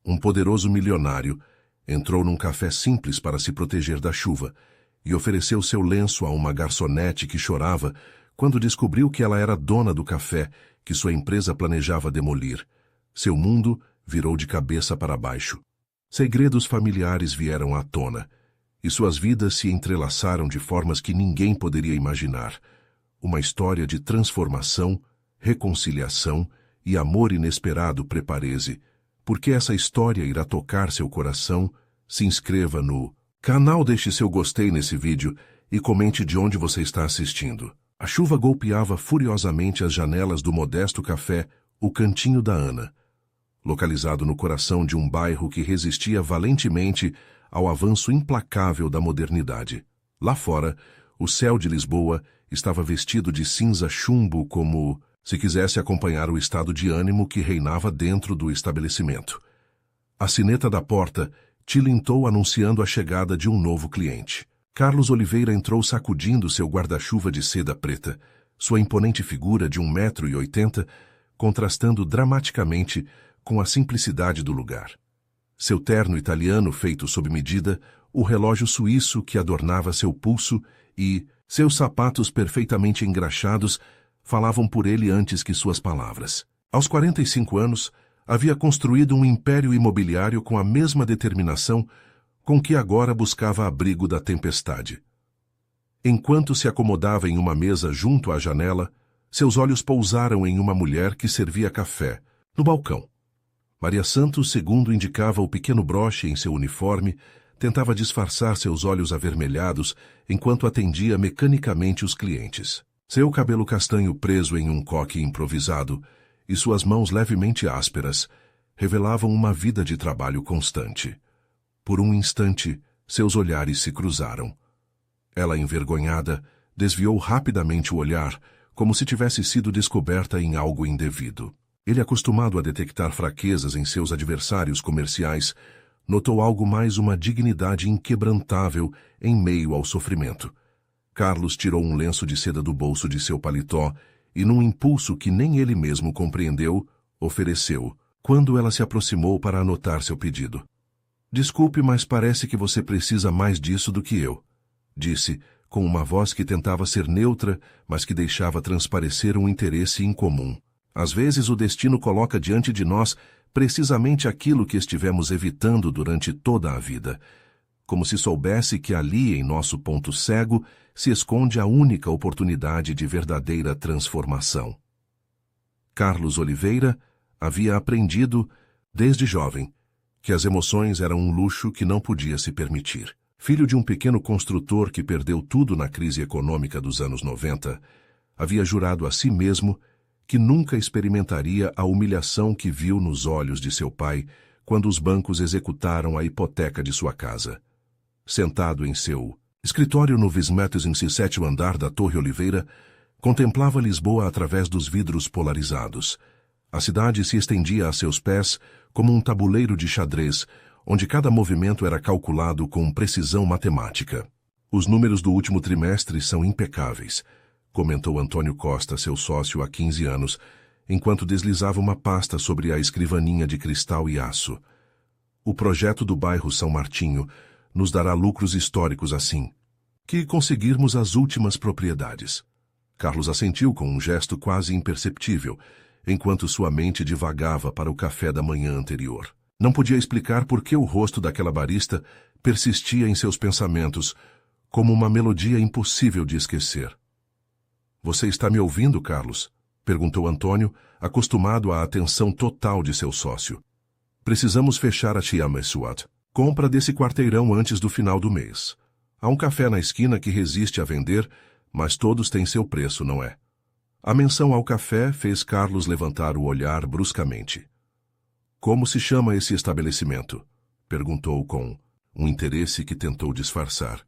Um poderoso milionário entrou num café simples para se proteger da chuva e ofereceu seu lenço a uma garçonete que chorava quando descobriu que ela era dona do café que sua empresa planejava demolir. Seu mundo virou de cabeça para baixo. Segredos familiares vieram à tona, e suas vidas se entrelaçaram de formas que ninguém poderia imaginar. Uma história de transformação, reconciliação e amor inesperado prepare-se. Porque essa história irá tocar seu coração, se inscreva no canal, deixe seu gostei nesse vídeo e comente de onde você está assistindo. A chuva golpeava furiosamente as janelas do modesto café, o Cantinho da Ana, localizado no coração de um bairro que resistia valentemente ao avanço implacável da modernidade. Lá fora, o céu de Lisboa estava vestido de cinza chumbo como se quisesse acompanhar o estado de ânimo que reinava dentro do estabelecimento. A sineta da porta tilintou anunciando a chegada de um novo cliente. Carlos Oliveira entrou sacudindo seu guarda-chuva de seda preta, sua imponente figura de 1,80 m, contrastando dramaticamente com a simplicidade do lugar. Seu terno italiano feito sob medida, o relógio suíço que adornava seu pulso e seus sapatos perfeitamente engraxados falavam por ele antes que suas palavras. Aos 45 anos, havia construído um império imobiliário com a mesma determinação com que agora buscava abrigo da tempestade. Enquanto se acomodava em uma mesa junto à janela, seus olhos pousaram em uma mulher que servia café, no balcão. Maria Santos, segundo indicava o pequeno broche em seu uniforme, tentava disfarçar seus olhos avermelhados enquanto atendia mecanicamente os clientes. Seu cabelo castanho preso em um coque improvisado e suas mãos levemente ásperas revelavam uma vida de trabalho constante. Por um instante, seus olhares se cruzaram. Ela, envergonhada, desviou rapidamente o olhar, como se tivesse sido descoberta em algo indevido. Ele, acostumado a detectar fraquezas em seus adversários comerciais, notou algo mais, uma dignidade inquebrantável em meio ao sofrimento. Carlos tirou um lenço de seda do bolso de seu paletó e, num impulso que nem ele mesmo compreendeu, ofereceu, quando ela se aproximou para anotar seu pedido. Desculpe, mas parece que você precisa mais disso do que eu, disse, com uma voz que tentava ser neutra, mas que deixava transparecer um interesse incomum. Às vezes o destino coloca diante de nós precisamente aquilo que estivemos evitando durante toda a vida, como se soubesse que ali, em nosso ponto cego, se esconde a única oportunidade de verdadeira transformação. Carlos Oliveira havia aprendido, desde jovem, que as emoções eram um luxo que não podia se permitir. Filho de um pequeno construtor que perdeu tudo na crise econômica dos anos 90, havia jurado a si mesmo que nunca experimentaria a humilhação que viu nos olhos de seu pai quando os bancos executaram a hipoteca de sua casa. Sentado em seu escritório no Vismétese, sétimo andar da Torre Oliveira, contemplava Lisboa através dos vidros polarizados. A cidade se estendia a seus pés como um tabuleiro de xadrez, onde cada movimento era calculado com precisão matemática. Os números do último trimestre são impecáveis, comentou Antônio Costa, seu sócio há 15 anos, enquanto deslizava uma pasta sobre a escrivaninha de cristal e aço. O projeto do bairro São Martinho nos dará lucros históricos assim que conseguirmos as últimas propriedades. Carlos assentiu com um gesto quase imperceptível, enquanto sua mente divagava para o café da manhã anterior. Não podia explicar por que o rosto daquela barista persistia em seus pensamentos, como uma melodia impossível de esquecer. Você está me ouvindo, Carlos? Perguntou Antônio, acostumado à atenção total de seu sócio. Precisamos fechar a Tiamessuat. Compra desse quarteirão antes do final do mês. Há um café na esquina que resiste a vender, mas todos têm seu preço, não é? A menção ao café fez Carlos levantar o olhar bruscamente. Como se chama esse estabelecimento? Perguntou com um interesse que tentou disfarçar.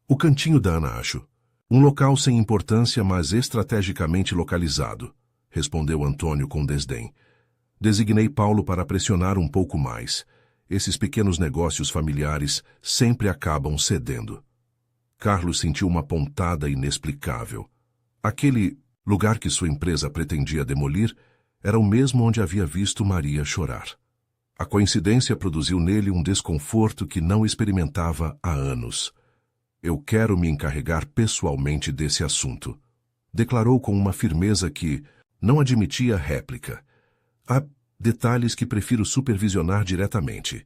O Cantinho da Ana, acho. Um local sem importância, mas estrategicamente localizado, respondeu Antônio com desdém. Designei Paulo para pressionar um pouco mais. Esses pequenos negócios familiares sempre acabam cedendo. Carlos sentiu uma pontada inexplicável. Aquele lugar que sua empresa pretendia demolir era o mesmo onde havia visto Maria chorar. A coincidência produziu nele um desconforto que não experimentava há anos. Eu quero me encarregar pessoalmente desse assunto, declarou com uma firmeza que não admitia réplica. Há detalhes que prefiro supervisionar diretamente.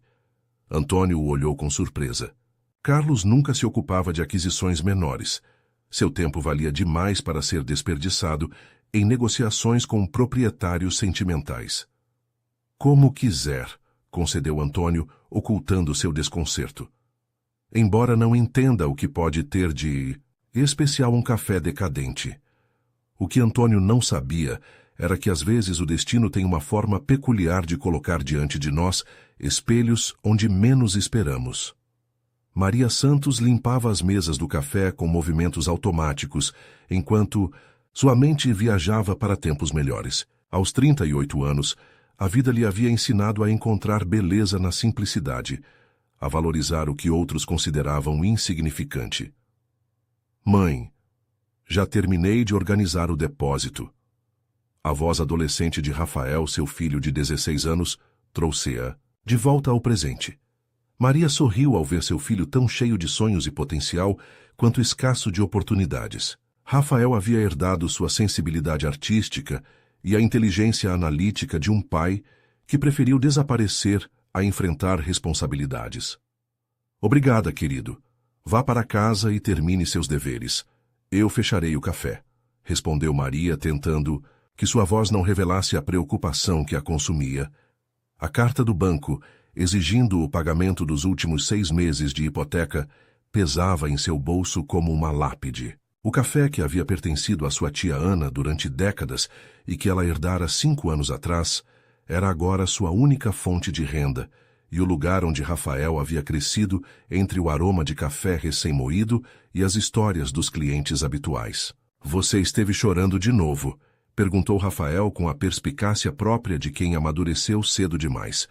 Antônio o olhou com surpresa. Carlos nunca se ocupava de aquisições menores. Seu tempo valia demais para ser desperdiçado em negociações com proprietários sentimentais. Como quiser, concedeu Antônio, ocultando seu desconcerto. Embora não entenda o que pode ter de especial um café decadente. O que Antônio não sabia era que às vezes o destino tem uma forma peculiar de colocar diante de nós espelhos onde menos esperamos. Maria Santos limpava as mesas do café com movimentos automáticos, enquanto sua mente viajava para tempos melhores. Aos 38 anos, a vida lhe havia ensinado a encontrar beleza na simplicidade, a valorizar o que outros consideravam insignificante. Mãe, já terminei de organizar o depósito. A voz adolescente de Rafael, seu filho de 16 anos, trouxe-a de volta ao presente. Maria sorriu ao ver seu filho tão cheio de sonhos e potencial quanto escasso de oportunidades. Rafael havia herdado sua sensibilidade artística e a inteligência analítica de um pai que preferiu desaparecer a enfrentar responsabilidades. Obrigada, querido. Vá para casa e termine seus deveres. Eu fecharei o café, respondeu Maria, tentando que sua voz não revelasse a preocupação que a consumia. A carta do banco, exigindo o pagamento dos últimos 6 meses de hipoteca, pesava em seu bolso como uma lápide. O café que havia pertencido à sua tia Ana durante décadas e que ela herdara 5 anos atrás, era agora sua única fonte de renda, e o lugar onde Rafael havia crescido entre o aroma de café recém-moído e as histórias dos clientes habituais. Você esteve chorando de novo? Perguntou Rafael com a perspicácia própria de quem amadureceu cedo demais.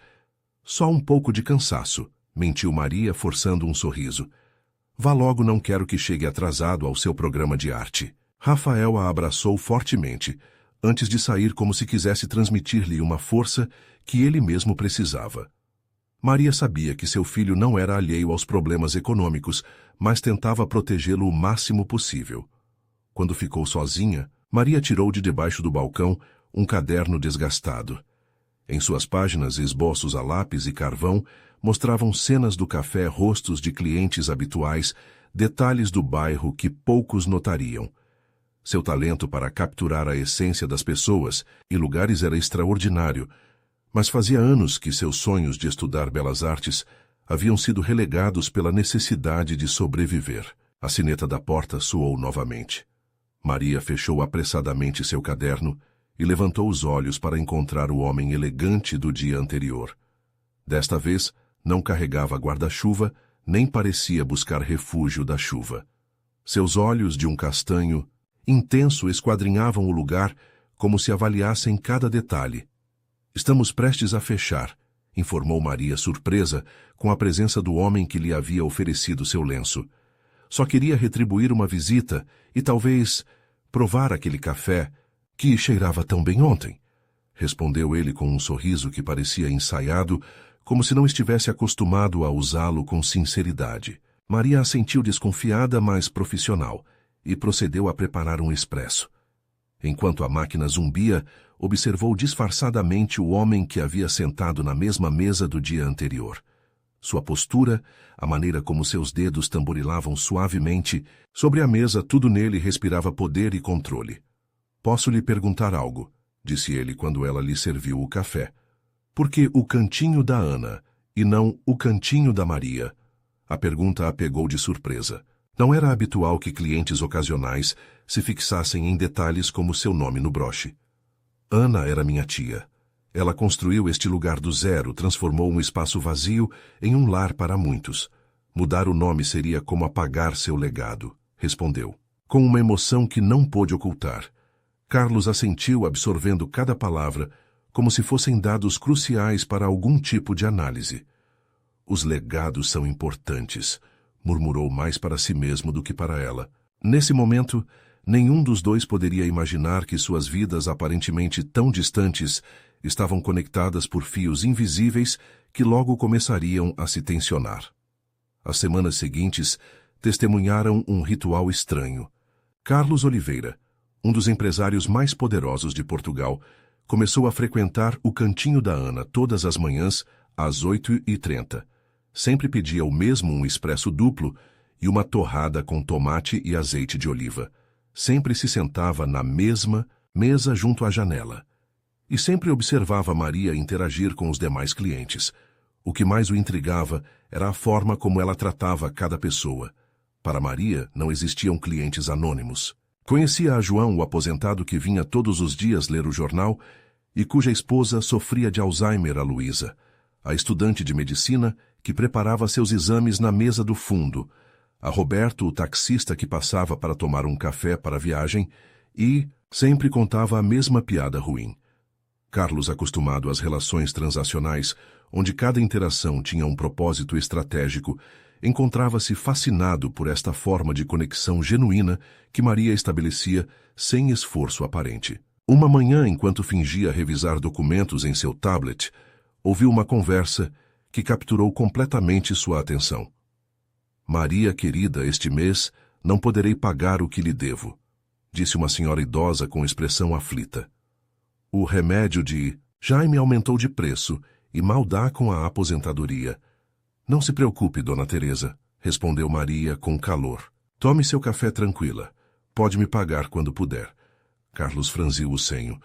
Só um pouco de cansaço, mentiu Maria, forçando um sorriso. Vá logo, não quero que chegue atrasado ao seu programa de arte. Rafael a abraçou fortemente, antes de sair como se quisesse transmitir-lhe uma força que ele mesmo precisava. Maria sabia que seu filho não era alheio aos problemas econômicos, mas tentava protegê-lo o máximo possível. Quando ficou sozinha, Maria tirou de debaixo do balcão um caderno desgastado. Em suas páginas, esboços a lápis e carvão mostravam cenas do café, rostos de clientes habituais, detalhes do bairro que poucos notariam. Seu talento para capturar a essência das pessoas e lugares era extraordinário, mas fazia anos que seus sonhos de estudar belas artes haviam sido relegados pela necessidade de sobreviver. A sineta da porta soou novamente. Maria fechou apressadamente seu caderno e levantou os olhos para encontrar o homem elegante do dia anterior. Desta vez, não carregava guarda-chuva, nem parecia buscar refúgio da chuva. Seus olhos de um castanho intenso esquadrinhavam o lugar como se avaliassem cada detalhe. Estamos prestes a fechar, informou Maria, surpresa com a presença do homem que lhe havia oferecido seu lenço. Só queria retribuir uma visita e talvez provar aquele café que cheirava tão bem ontem, respondeu ele com um sorriso que parecia ensaiado, como se não estivesse acostumado a usá-lo com sinceridade. Maria assentiu desconfiada, mas profissional, e procedeu a preparar um expresso. Enquanto a máquina zumbia, observou disfarçadamente o homem que havia sentado na mesma mesa do dia anterior. Sua postura, a maneira como seus dedos tamborilavam suavemente, sobre a mesa tudo nele respirava poder e controle. Posso lhe perguntar algo, disse ele quando ela lhe serviu o café. Por que o cantinho da Ana e não o cantinho da Maria? A pergunta a pegou de surpresa. Não era habitual que clientes ocasionais se fixassem em detalhes como seu nome no broche. Ana era minha tia. Ela construiu este lugar do zero, transformou um espaço vazio em um lar para muitos. Mudar o nome seria como apagar seu legado, respondeu, com uma emoção que não pôde ocultar. Carlos assentiu, absorvendo cada palavra, como se fossem dados cruciais para algum tipo de análise. Os legados são importantes, murmurou mais para si mesmo do que para ela. Nesse momento, nenhum dos dois poderia imaginar que suas vidas aparentemente tão distantes estavam conectadas por fios invisíveis que logo começariam a se tensionar. As semanas seguintes testemunharam um ritual estranho. Carlos Oliveira, um dos empresários mais poderosos de Portugal, começou a frequentar o cantinho da Ana todas as manhãs, às 8h30. Sempre pedia o mesmo um expresso duplo e uma torrada com tomate e azeite de oliva. Sempre se sentava na mesma mesa junto à janela. E sempre observava Maria interagir com os demais clientes. O que mais o intrigava era a forma como ela tratava cada pessoa. Para Maria, não existiam clientes anônimos. Conhecia a João, o aposentado que vinha todos os dias ler o jornal e cuja esposa sofria de Alzheimer, a Luísa, a estudante de medicina que preparava seus exames na mesa do fundo, a Roberto, o taxista que passava para tomar um café para a viagem e sempre contava a mesma piada ruim. Carlos, acostumado às relações transacionais, onde cada interação tinha um propósito estratégico, encontrava-se fascinado por esta forma de conexão genuína que Maria estabelecia sem esforço aparente. Uma manhã, enquanto fingia revisar documentos em seu tablet, ouviu uma conversa que capturou completamente sua atenção. "Maria, querida, este mês não poderei pagar o que lhe devo", disse uma senhora idosa com expressão aflita. "O remédio de Jaime aumentou de preço e mal dá com a aposentadoria." "Não se preocupe, dona Teresa", respondeu Maria com calor. "Tome seu café tranquila. Pode me pagar quando puder." Carlos franziu o senho.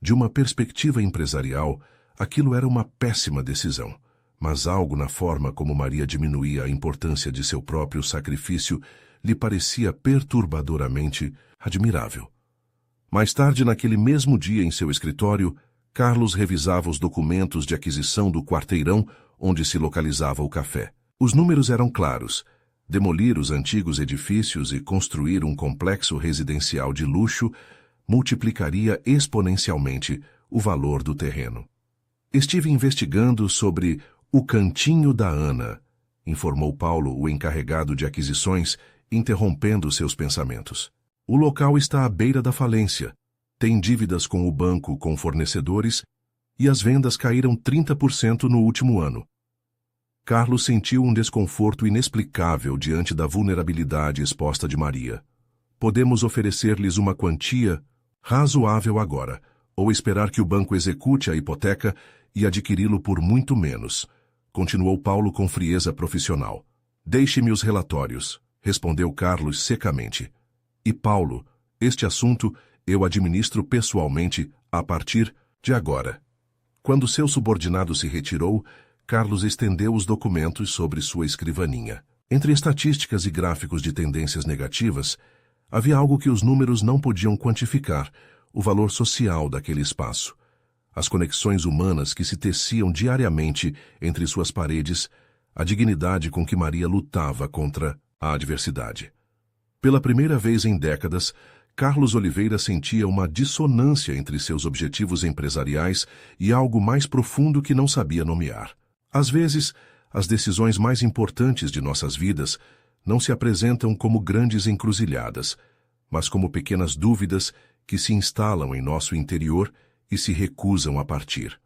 De uma perspectiva empresarial, aquilo era uma péssima decisão. Mas algo na forma como Maria diminuía a importância de seu próprio sacrifício lhe parecia perturbadoramente admirável. Mais tarde, naquele mesmo dia em seu escritório, Carlos revisava os documentos de aquisição do quarteirão onde se localizava o café. Os números eram claros: demolir os antigos edifícios e construir um complexo residencial de luxo multiplicaria exponencialmente o valor do terreno. "Estive investigando sobre o cantinho da Ana", informou Paulo, o encarregado de aquisições, interrompendo seus pensamentos. "O local está à beira da falência. Tem dívidas com o banco, com fornecedores, e as vendas caíram 30% no último ano." Carlos sentiu um desconforto inexplicável diante da vulnerabilidade exposta de Maria. "Podemos oferecer-lhes uma quantia razoável agora, ou esperar que o banco execute a hipoteca e adquiri-lo por muito menos", continuou Paulo com frieza profissional. "Deixe-me os relatórios", respondeu Carlos secamente. "E Paulo, este assunto eu administro pessoalmente a partir de agora." Quando seu subordinado se retirou, Carlos estendeu os documentos sobre sua escrivaninha. Entre estatísticas e gráficos de tendências negativas, havia algo que os números não podiam quantificar: o valor social daquele espaço. As conexões humanas que se teciam diariamente entre suas paredes, a dignidade com que Maria lutava contra a adversidade. Pela primeira vez em décadas, Carlos Oliveira sentia uma dissonância entre seus objetivos empresariais e algo mais profundo que não sabia nomear. Às vezes, as decisões mais importantes de nossas vidas não se apresentam como grandes encruzilhadas, mas como pequenas dúvidas que se instalam em nosso interior e se recusam a partir.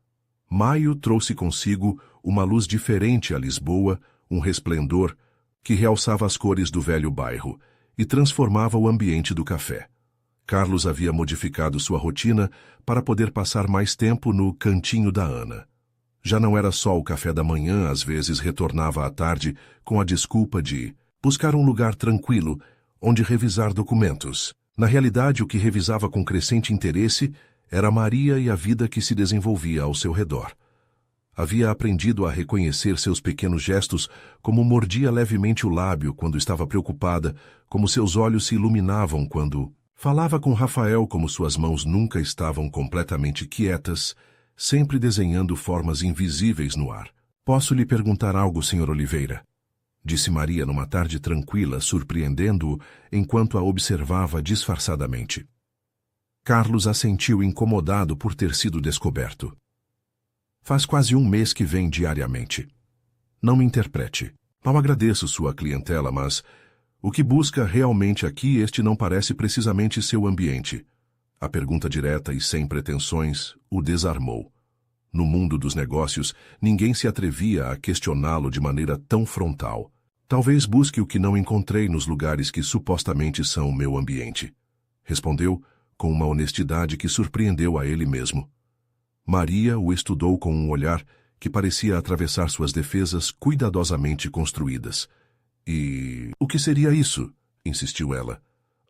Maio trouxe consigo uma luz diferente a Lisboa, um resplendor que realçava as cores do velho bairro e transformava o ambiente do café. Carlos havia modificado sua rotina para poder passar mais tempo no cantinho da Ana. Já não era só o café da manhã, às vezes retornava à tarde com a desculpa de buscar um lugar tranquilo onde revisar documentos. Na realidade, o que revisava com crescente interesse era Maria e a vida que se desenvolvia ao seu redor. Havia aprendido a reconhecer seus pequenos gestos, como mordia levemente o lábio quando estava preocupada, como seus olhos se iluminavam quando falava com Rafael, como suas mãos nunca estavam completamente quietas, sempre desenhando formas invisíveis no ar. "Posso lhe perguntar algo, Sr. Oliveira?", disse Maria numa tarde tranquila, surpreendendo-o enquanto a observava disfarçadamente. Carlos assentiu incomodado por ter sido descoberto. "Faz quase um mês que vem diariamente. Não me interprete. Não agradeço sua clientela, mas o que busca realmente aqui, este não parece precisamente seu ambiente." A pergunta direta e sem pretensões o desarmou. No mundo dos negócios, ninguém se atrevia a questioná-lo de maneira tão frontal. Talvez busque o que não encontrei nos lugares que supostamente são o meu ambiente. Respondeu, com uma honestidade que surpreendeu a ele mesmo. Maria o estudou com um olhar que parecia atravessar suas defesas cuidadosamente construídas. E o que seria isso? Insistiu ela.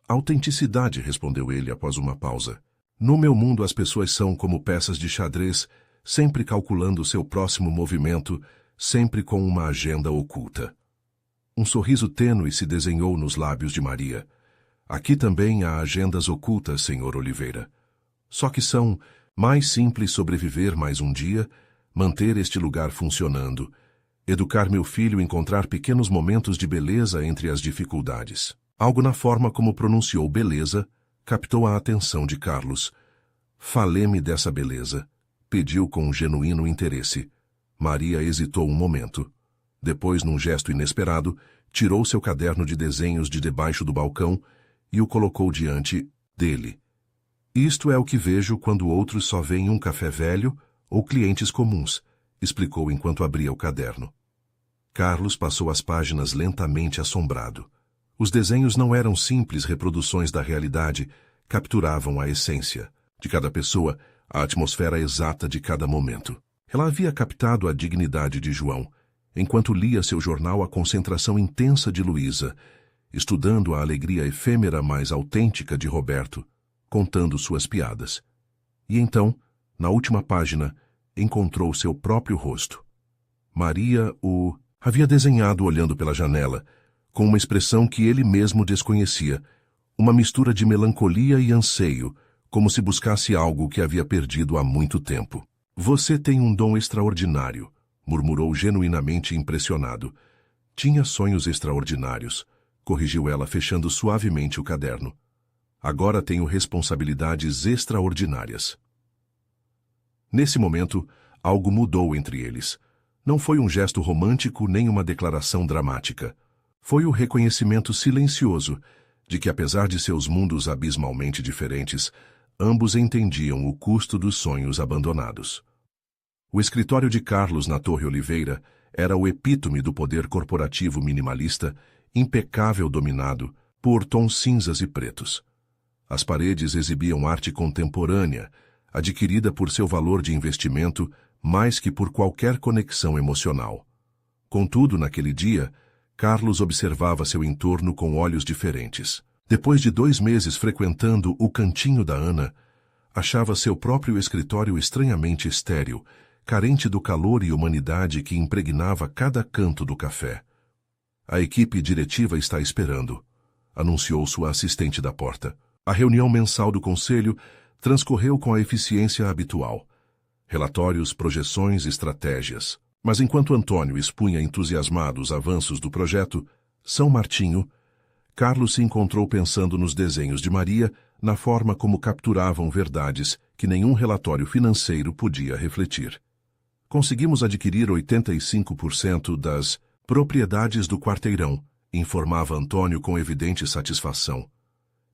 Autenticidade, respondeu ele após uma pausa. No meu mundo as pessoas são como peças de xadrez, sempre calculando seu próximo movimento, sempre com uma agenda oculta. Um sorriso tênue se desenhou nos lábios de Maria. Aqui também há agendas ocultas, Sr. Oliveira. Só que são mais simples sobreviver mais um dia, manter este lugar funcionando, educar meu filho, encontrar pequenos momentos de beleza entre as dificuldades. Algo na forma como pronunciou beleza captou a atenção de Carlos. Fale-me dessa beleza, pediu com um genuíno interesse. Maria hesitou um momento. Depois, num gesto inesperado, tirou seu caderno de desenhos de debaixo do balcão e o colocou diante dele. Isto é o que vejo quando outros só veem um café velho ou clientes comuns, explicou enquanto abria o caderno. Carlos passou as páginas lentamente assombrado. Os desenhos não eram simples reproduções da realidade, capturavam a essência de cada pessoa, a atmosfera exata de cada momento. Ela havia captado a dignidade de João, enquanto lia seu jornal, a concentração intensa de Luísa, estudando a alegria efêmera mas autêntica de Roberto, contando suas piadas. E então, na última página, encontrou seu próprio rosto. Maria o havia desenhado olhando pela janela, com uma expressão que ele mesmo desconhecia, uma mistura de melancolia e anseio, como se buscasse algo que havia perdido há muito tempo. Você tem um dom extraordinário, murmurou genuinamente impressionado. Tinha sonhos extraordinários, corrigiu ela fechando suavemente o caderno. Agora tenho responsabilidades extraordinárias. Nesse momento, algo mudou entre eles. Não foi um gesto romântico nem uma declaração dramática. Foi o reconhecimento silencioso de que, apesar de seus mundos abismalmente diferentes, ambos entendiam o custo dos sonhos abandonados. O escritório de Carlos na Torre Oliveira era o epítome do poder corporativo minimalista, impecável, dominado por tons cinzas e pretos. As paredes exibiam arte contemporânea, adquirida por seu valor de investimento mais que por qualquer conexão emocional. Contudo, naquele dia, Carlos observava seu entorno com olhos diferentes. Depois de 2 meses frequentando o cantinho da Ana, achava seu próprio escritório estranhamente estéril, carente do calor e humanidade que impregnava cada canto do café. A equipe diretiva está esperando, anunciou sua assistente da porta. A reunião mensal do conselho transcorreu com a eficiência habitual. Relatórios, projeções, estratégias. Mas enquanto Antônio expunha entusiasmado os avanços do projeto São Martinho, Carlos se encontrou pensando nos desenhos de Maria, na forma como capturavam verdades que nenhum relatório financeiro podia refletir. Conseguimos adquirir 85% das propriedades do quarteirão, informava Antônio com evidente satisfação.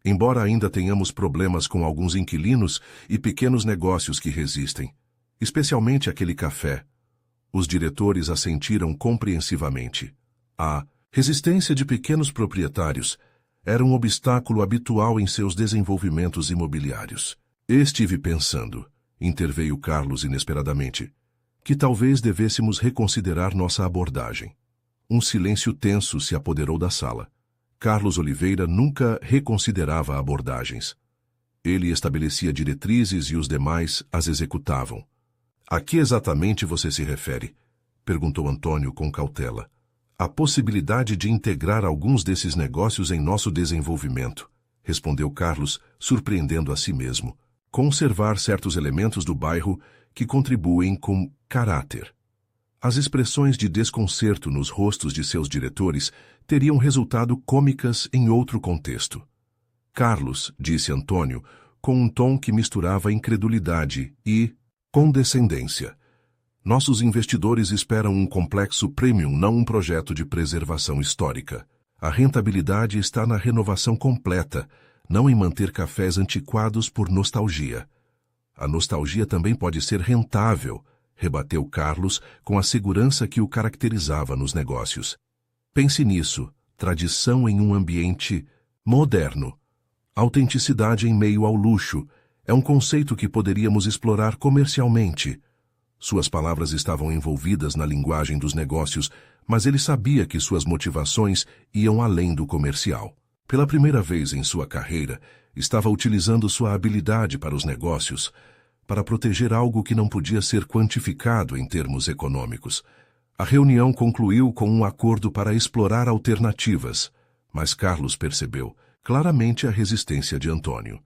Embora ainda tenhamos problemas com alguns inquilinos e pequenos negócios que resistem, especialmente aquele café, os diretores assentiram compreensivamente. A resistência de pequenos proprietários era um obstáculo habitual em seus desenvolvimentos imobiliários. Estive pensando, interveio Carlos inesperadamente, que talvez devêssemos reconsiderar nossa abordagem. Um silêncio tenso se apoderou da sala. Carlos Oliveira nunca reconsiderava abordagens. Ele estabelecia diretrizes e os demais as executavam. A que exatamente você se refere? Perguntou Antônio com cautela. A possibilidade de integrar alguns desses negócios em nosso desenvolvimento, respondeu Carlos, surpreendendo a si mesmo. Conservar certos elementos do bairro que contribuem com caráter. As expressões de desconcerto nos rostos de seus diretores teriam resultado cômicas em outro contexto. Carlos, disse Antônio, com um tom que misturava incredulidade e condescendência. Nossos investidores esperam um complexo premium, não um projeto de preservação histórica. A rentabilidade está na renovação completa, não em manter cafés antiquados por nostalgia. A nostalgia também pode ser rentável, rebateu Carlos com a segurança que o caracterizava nos negócios. Pense nisso, tradição em um ambiente moderno. Autenticidade em meio ao luxo é um conceito que poderíamos explorar comercialmente. Suas palavras estavam envolvidas na linguagem dos negócios, mas ele sabia que suas motivações iam além do comercial. Pela primeira vez em sua carreira, estava utilizando sua habilidade para os negócios, para proteger algo que não podia ser quantificado em termos econômicos. A reunião concluiu com um acordo para explorar alternativas, mas Carlos percebeu claramente a resistência de Antônio.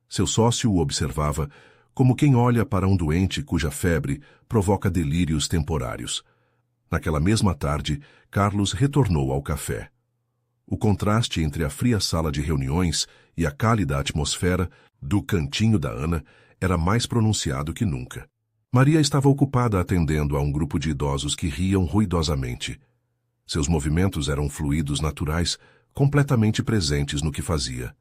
Seu sócio o observava como quem olha para um doente cuja febre provoca delírios temporários. Naquela mesma tarde, Carlos retornou ao café. O contraste entre a fria sala de reuniões e a cálida atmosfera do cantinho da Ana era mais pronunciado que nunca. Maria estava ocupada atendendo a um grupo de idosos que riam ruidosamente. Seus movimentos eram fluidos naturais, completamente presentes no que fazia.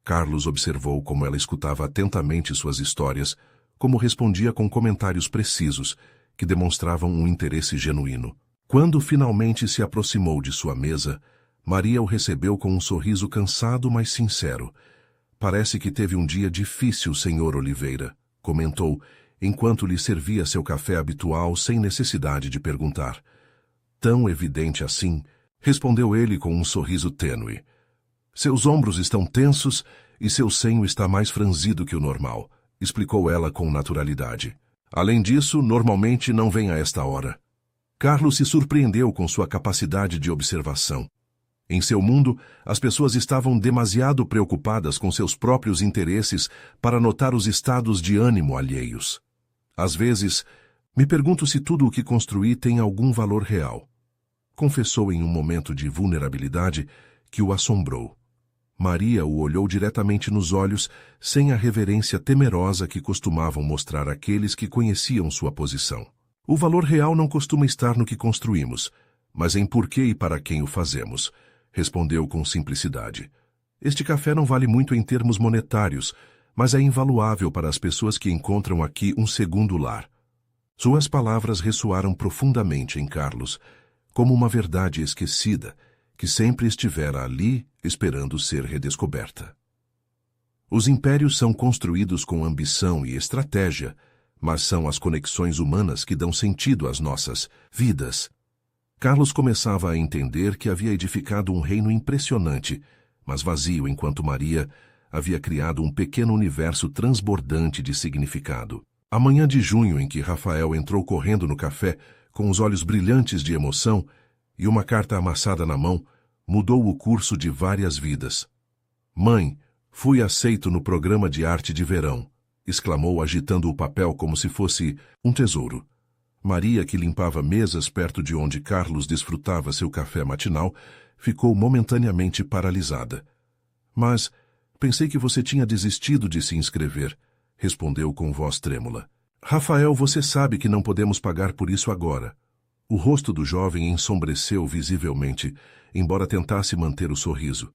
Carlos observou como ela escutava atentamente suas histórias, como respondia com comentários precisos, que demonstravam um interesse genuíno. Quando finalmente se aproximou de sua mesa, Maria o recebeu com um sorriso cansado, mas sincero. Parece que teve um dia difícil, Sr. Oliveira, comentou, enquanto lhe servia seu café habitual sem necessidade de perguntar. Tão evidente assim, respondeu ele com um sorriso tênue. Seus ombros estão tensos e seu senho está mais franzido que o normal, explicou ela com naturalidade. Além disso, normalmente não vem a esta hora. Carlos se surpreendeu com sua capacidade de observação. Em seu mundo, as pessoas estavam demasiado preocupadas com seus próprios interesses para notar os estados de ânimo alheios. Às vezes, me pergunto se tudo o que construí tem algum valor real. Confessou em um momento de vulnerabilidade que o assombrou. Maria o olhou diretamente nos olhos, sem a reverência temerosa que costumavam mostrar aqueles que conheciam sua posição. O valor real não costuma estar no que construímos, mas em por que e para quem o fazemos, respondeu com simplicidade. Este café não vale muito em termos monetários, mas é invaluável para as pessoas que encontram aqui um segundo lar. Suas palavras ressoaram profundamente em Carlos, como uma verdade esquecida, que sempre estivera ali esperando ser redescoberta. Os impérios são construídos com ambição e estratégia, mas são as conexões humanas que dão sentido às nossas vidas. Carlos começava a entender que havia edificado um reino impressionante, mas vazio, enquanto Maria havia criado um pequeno universo transbordante de significado. A manhã de junho em que Rafael entrou correndo no café, com os olhos brilhantes de emoção e uma carta amassada na mão, mudou o curso de várias vidas. Mãe, fui aceito no programa de arte de verão, exclamou agitando o papel como se fosse um tesouro. Maria, que limpava mesas perto de onde Carlos desfrutava seu café matinal, ficou momentaneamente paralisada. Mas pensei que você tinha desistido de se inscrever, respondeu com voz trêmula. Rafael, você sabe que não podemos pagar por isso agora. O rosto do jovem ensombreceu visivelmente, embora tentasse manter o sorriso.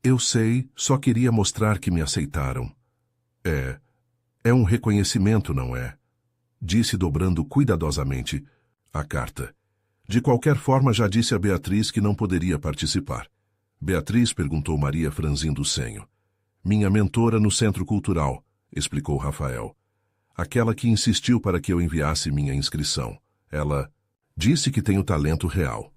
Eu sei, só queria mostrar que me aceitaram. É um reconhecimento, não é? Disse dobrando cuidadosamente a carta. De qualquer forma, já disse a Beatriz que não poderia participar. Beatriz, perguntou Maria franzindo o senho. Minha mentora no Centro Cultural, explicou Rafael. Aquela que insistiu para que eu enviasse minha inscrição. Ela disse que tenho talento real.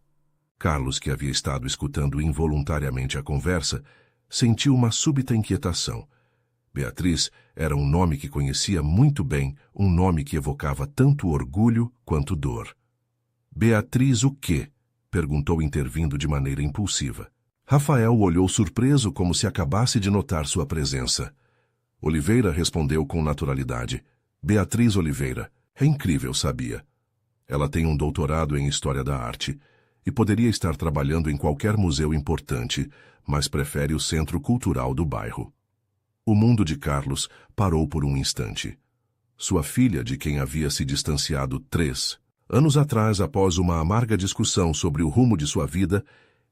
Carlos, que havia estado escutando involuntariamente a conversa, sentiu uma súbita inquietação. Beatriz era um nome que conhecia muito bem, um nome que evocava tanto orgulho quanto dor. Beatriz o quê? Perguntou intervindo de maneira impulsiva. Rafael olhou surpreso como se acabasse de notar sua presença. Oliveira respondeu com naturalidade. Beatriz Oliveira. É incrível, sabia? Ela tem um doutorado em História da Arte e poderia estar trabalhando em qualquer museu importante, mas prefere o Centro Cultural do bairro. O mundo de Carlos parou por um instante. Sua filha, de quem havia se distanciado 3 anos atrás após uma amarga discussão sobre o rumo de sua vida,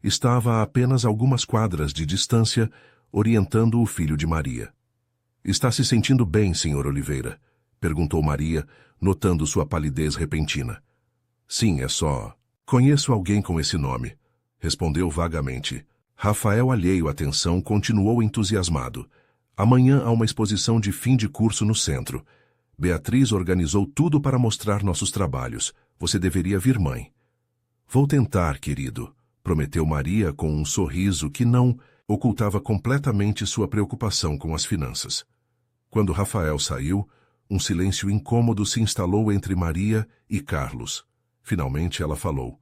estava a apenas algumas quadras de distância, orientando o filho de Maria. Está se sentindo bem, Sr. Oliveira? Perguntou Maria, notando sua palidez repentina. Sim, é só... Conheço alguém com esse nome, respondeu vagamente. Rafael, alheio à tensão, continuou entusiasmado. Amanhã há uma exposição de fim de curso no centro. Beatriz organizou tudo para mostrar nossos trabalhos. Você deveria vir, mãe. Vou tentar, querido, prometeu Maria com um sorriso que não ocultava completamente sua preocupação com as finanças. Quando Rafael saiu, um silêncio incômodo se instalou entre Maria e Carlos. Finalmente ela falou.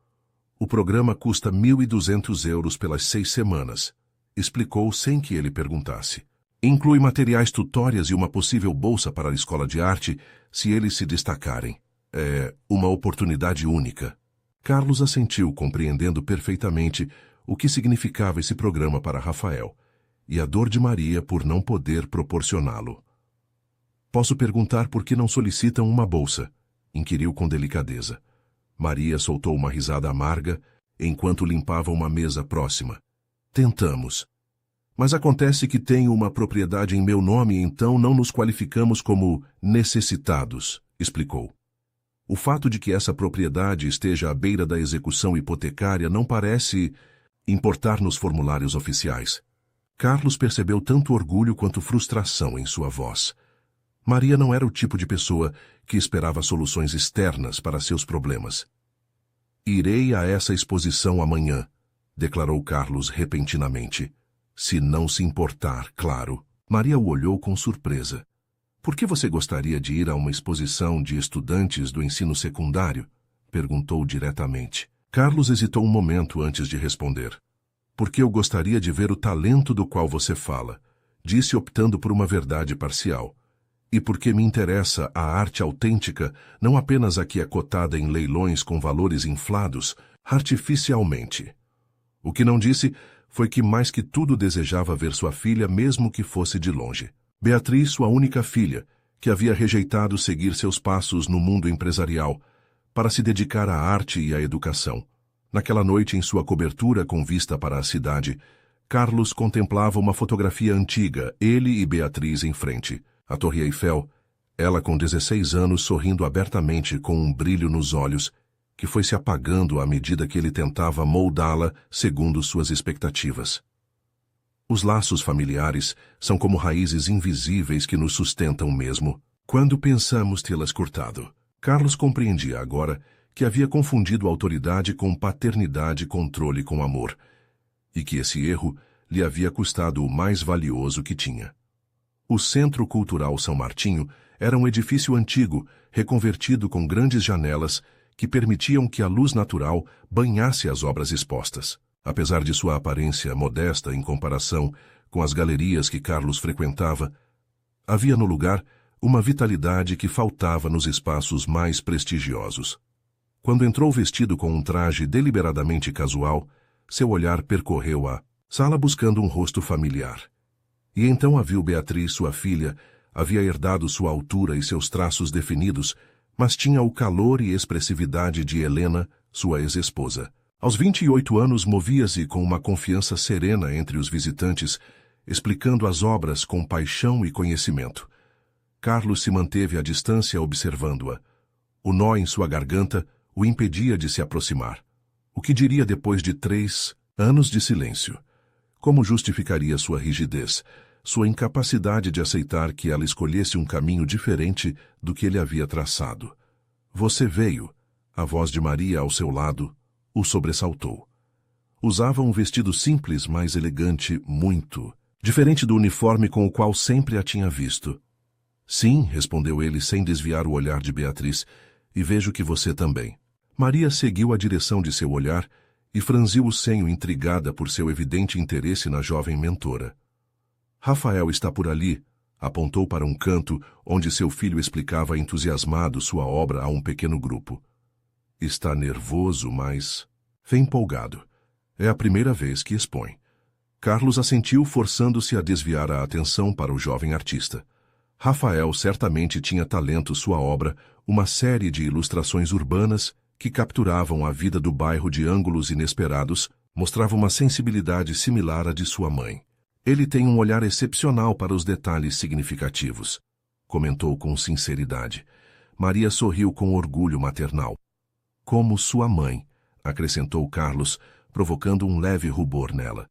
O programa custa 1.200 euros pelas 6 semanas, explicou sem que ele perguntasse. Inclui materiais tutórias e uma possível bolsa para a escola de arte se eles se destacarem. É uma oportunidade única. Carlos assentiu, compreendendo perfeitamente o que significava esse programa para Rafael, e a dor de Maria por não poder proporcioná-lo. Posso perguntar por que não solicitam uma bolsa? Inquiriu com delicadeza. Maria soltou uma risada amarga enquanto limpava uma mesa próxima. Tentamos. Mas acontece que tenho uma propriedade em meu nome e então não nos qualificamos como necessitados, explicou. O fato de que essa propriedade esteja à beira da execução hipotecária não parece importar nos formulários oficiais. Carlos percebeu tanto orgulho quanto frustração em sua voz. Maria não era o tipo de pessoa que esperava soluções externas para seus problemas. Irei a essa exposição amanhã, declarou Carlos repentinamente. Se não se importar, claro. Maria o olhou com surpresa. Por que você gostaria de ir a uma exposição de estudantes do ensino secundário? Perguntou diretamente. Carlos hesitou um momento antes de responder. Porque eu gostaria de ver o talento do qual você fala, disse optando por uma verdade parcial. E porque me interessa a arte autêntica, não apenas a que é cotada em leilões com valores inflados, artificialmente. O que não disse foi que mais que tudo desejava ver sua filha, mesmo que fosse de longe. Beatriz, sua única filha, que havia rejeitado seguir seus passos no mundo empresarial, para se dedicar à arte e à educação. Naquela noite, em sua cobertura com vista para a cidade, Carlos contemplava uma fotografia antiga, ele e Beatriz em frente. A Torre Eiffel, ela com 16 anos sorrindo abertamente com um brilho nos olhos, que foi se apagando à medida que ele tentava moldá-la segundo suas expectativas. Os laços familiares são como raízes invisíveis que nos sustentam mesmo quando pensamos tê-las cortado. Carlos compreendia agora que havia confundido autoridade com paternidade e controle com amor, e que esse erro lhe havia custado o mais valioso que tinha. O Centro Cultural São Martinho era um edifício antigo, reconvertido com grandes janelas que permitiam que a luz natural banhasse as obras expostas. Apesar de sua aparência modesta em comparação com as galerias que Carlos frequentava, havia no lugar uma vitalidade que faltava nos espaços mais prestigiosos. Quando entrou vestido com um traje deliberadamente casual, seu olhar percorreu a sala buscando um rosto familiar. E então a viu Beatriz, sua filha, havia herdado sua altura e seus traços definidos, mas tinha o calor e expressividade de Helena, sua ex-esposa. Aos 28 anos movia-se com uma confiança serena entre os visitantes, explicando as obras com paixão e conhecimento. Carlos se manteve à distância observando-a. O nó em sua garganta o impedia de se aproximar. O que diria depois de 3 anos de silêncio? Como justificaria sua rigidez, sua incapacidade de aceitar que ela escolhesse um caminho diferente do que ele havia traçado? Você veio. A voz de Maria ao seu lado o sobressaltou. Usava um vestido simples, mas elegante, muito diferente do uniforme com o qual sempre a tinha visto. Sim, respondeu ele sem desviar o olhar de Beatriz, e vejo que você também. Maria seguiu a direção de seu olhar e franziu o senho intrigada por seu evidente interesse na jovem mentora. Rafael está por ali, apontou para um canto onde seu filho explicava entusiasmado sua obra a um pequeno grupo. Está nervoso, mas vem empolgado. É a primeira vez que expõe. Carlos assentiu, forçando-se a desviar a atenção para o jovem artista. Rafael certamente tinha talento. Sua obra, uma série de ilustrações urbanas que capturavam a vida do bairro de ângulos inesperados, mostrava uma sensibilidade similar à de sua mãe. Ele tem um olhar excepcional para os detalhes significativos. comentou com sinceridade. Maria sorriu com orgulho maternal. Como sua mãe, acrescentou Carlos, provocando um leve rubor nela.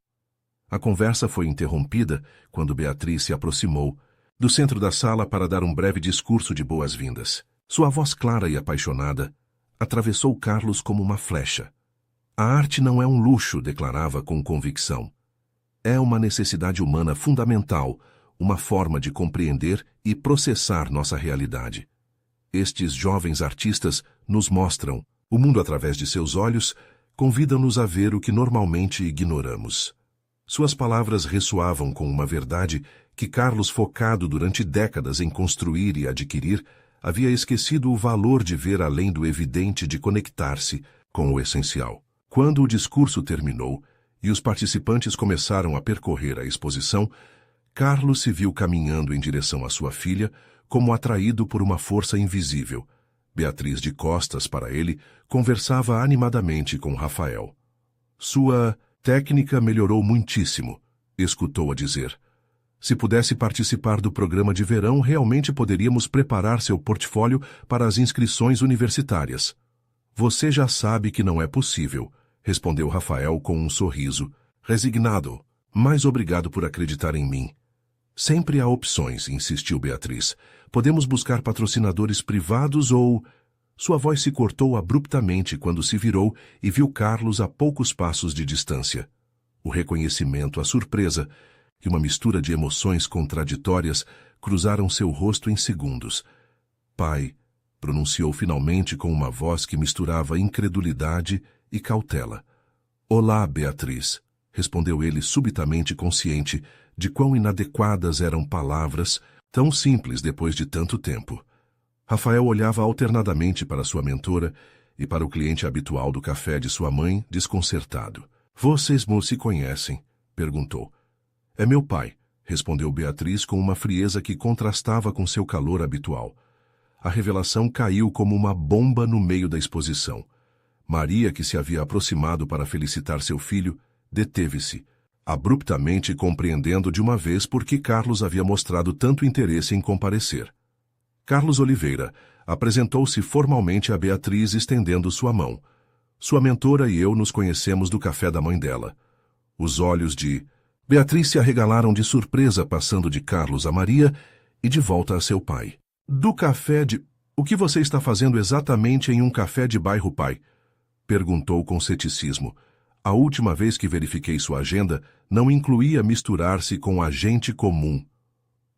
A conversa foi interrompida quando Beatriz se aproximou do centro da sala para dar um breve discurso de boas-vindas. Sua voz clara e apaixonada atravessou Carlos como uma flecha. A arte não é um luxo, declarava com convicção. É uma necessidade humana fundamental, uma forma de compreender e processar nossa realidade. Estes jovens artistas nos mostram o mundo através de seus olhos, convidam-nos a ver o que normalmente ignoramos. Suas palavras ressoavam com uma verdade que Carlos, focado durante décadas em construir e adquirir, havia esquecido o valor de ver além do evidente, de conectar-se com o essencial. Quando o discurso terminou e os participantes começaram a percorrer a exposição, Carlos se viu caminhando em direção à sua filha, como atraído por uma força invisível. Beatriz, de costas para ele, conversava animadamente com Rafael. Sua técnica melhorou muitíssimo, escutou-a dizer. Se pudesse participar do programa de verão, realmente poderíamos preparar seu portfólio para as inscrições universitárias. Você já sabe que não é possível, respondeu Rafael com um sorriso, resignado. Mas obrigado por acreditar em mim. Sempre há opções, insistiu Beatriz. Podemos buscar patrocinadores privados ou... Sua voz se cortou abruptamente quando se virou e viu Carlos a poucos passos de distância. O reconhecimento, a surpresa e uma mistura de emoções contraditórias cruzaram seu rosto em segundos. Pai, pronunciou finalmente com uma voz que misturava incredulidade e cautela. Olá, Beatriz, respondeu ele subitamente consciente de quão inadequadas eram palavras tão simples depois de tanto tempo. Rafael olhava alternadamente para sua mentora e para o cliente habitual do café de sua mãe, desconcertado. Vocês se conhecem? Perguntou. É meu pai, respondeu Beatriz com uma frieza que contrastava com seu calor habitual. A revelação caiu como uma bomba no meio da exposição. Maria, que se havia aproximado para felicitar seu filho, deteve-se, abruptamente compreendendo de uma vez por que Carlos havia mostrado tanto interesse em comparecer. Carlos Oliveira apresentou-se formalmente a Beatriz, estendendo sua mão. Sua mentora e eu nos conhecemos do café da mãe dela. Os olhos de Beatriz se arregalaram de surpresa, passando de Carlos a Maria e de volta a seu pai. Do café de... O que você está fazendo exatamente em um café de bairro, pai? Perguntou com ceticismo. A última vez que verifiquei sua agenda, não incluía misturar-se com a gente comum.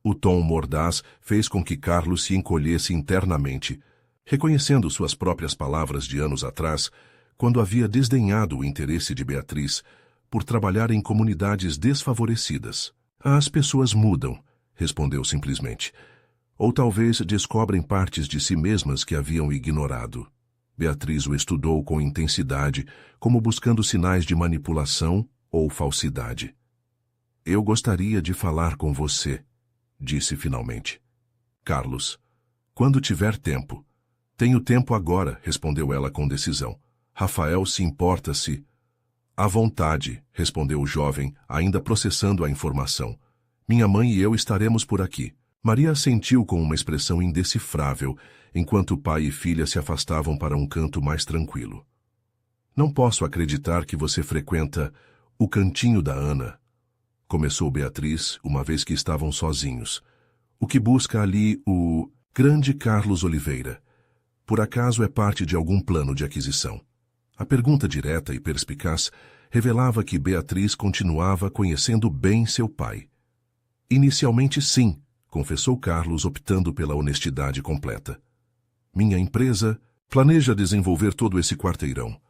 O tom mordaz fez com que Carlos se encolhesse internamente, reconhecendo suas próprias palavras de anos atrás, quando havia desdenhado o interesse de Beatriz por trabalhar em comunidades desfavorecidas. As pessoas mudam, respondeu simplesmente. Ou talvez descobrem partes de si mesmas que haviam ignorado. Beatriz o estudou com intensidade, como buscando sinais de manipulação ou falsidade. Eu gostaria de falar com você, disse finalmente. Carlos, quando tiver tempo. Tenho tempo agora, respondeu ela com decisão. Rafael se importa-se. À vontade, respondeu o jovem, ainda processando a informação. Minha mãe e eu estaremos por aqui. Maria assentiu com uma expressão indecifrável, enquanto pai e filha se afastavam para um canto mais tranquilo. Não posso acreditar que você frequenta o cantinho da Ana, começou Beatriz, uma vez que estavam sozinhos. O que busca ali o grande Carlos Oliveira? Por acaso é parte de algum plano de aquisição? A pergunta direta e perspicaz revelava que Beatriz continuava conhecendo bem seu pai. Inicialmente sim, confessou Carlos, optando pela honestidade completa. Minha empresa planeja desenvolver todo esse quarteirão.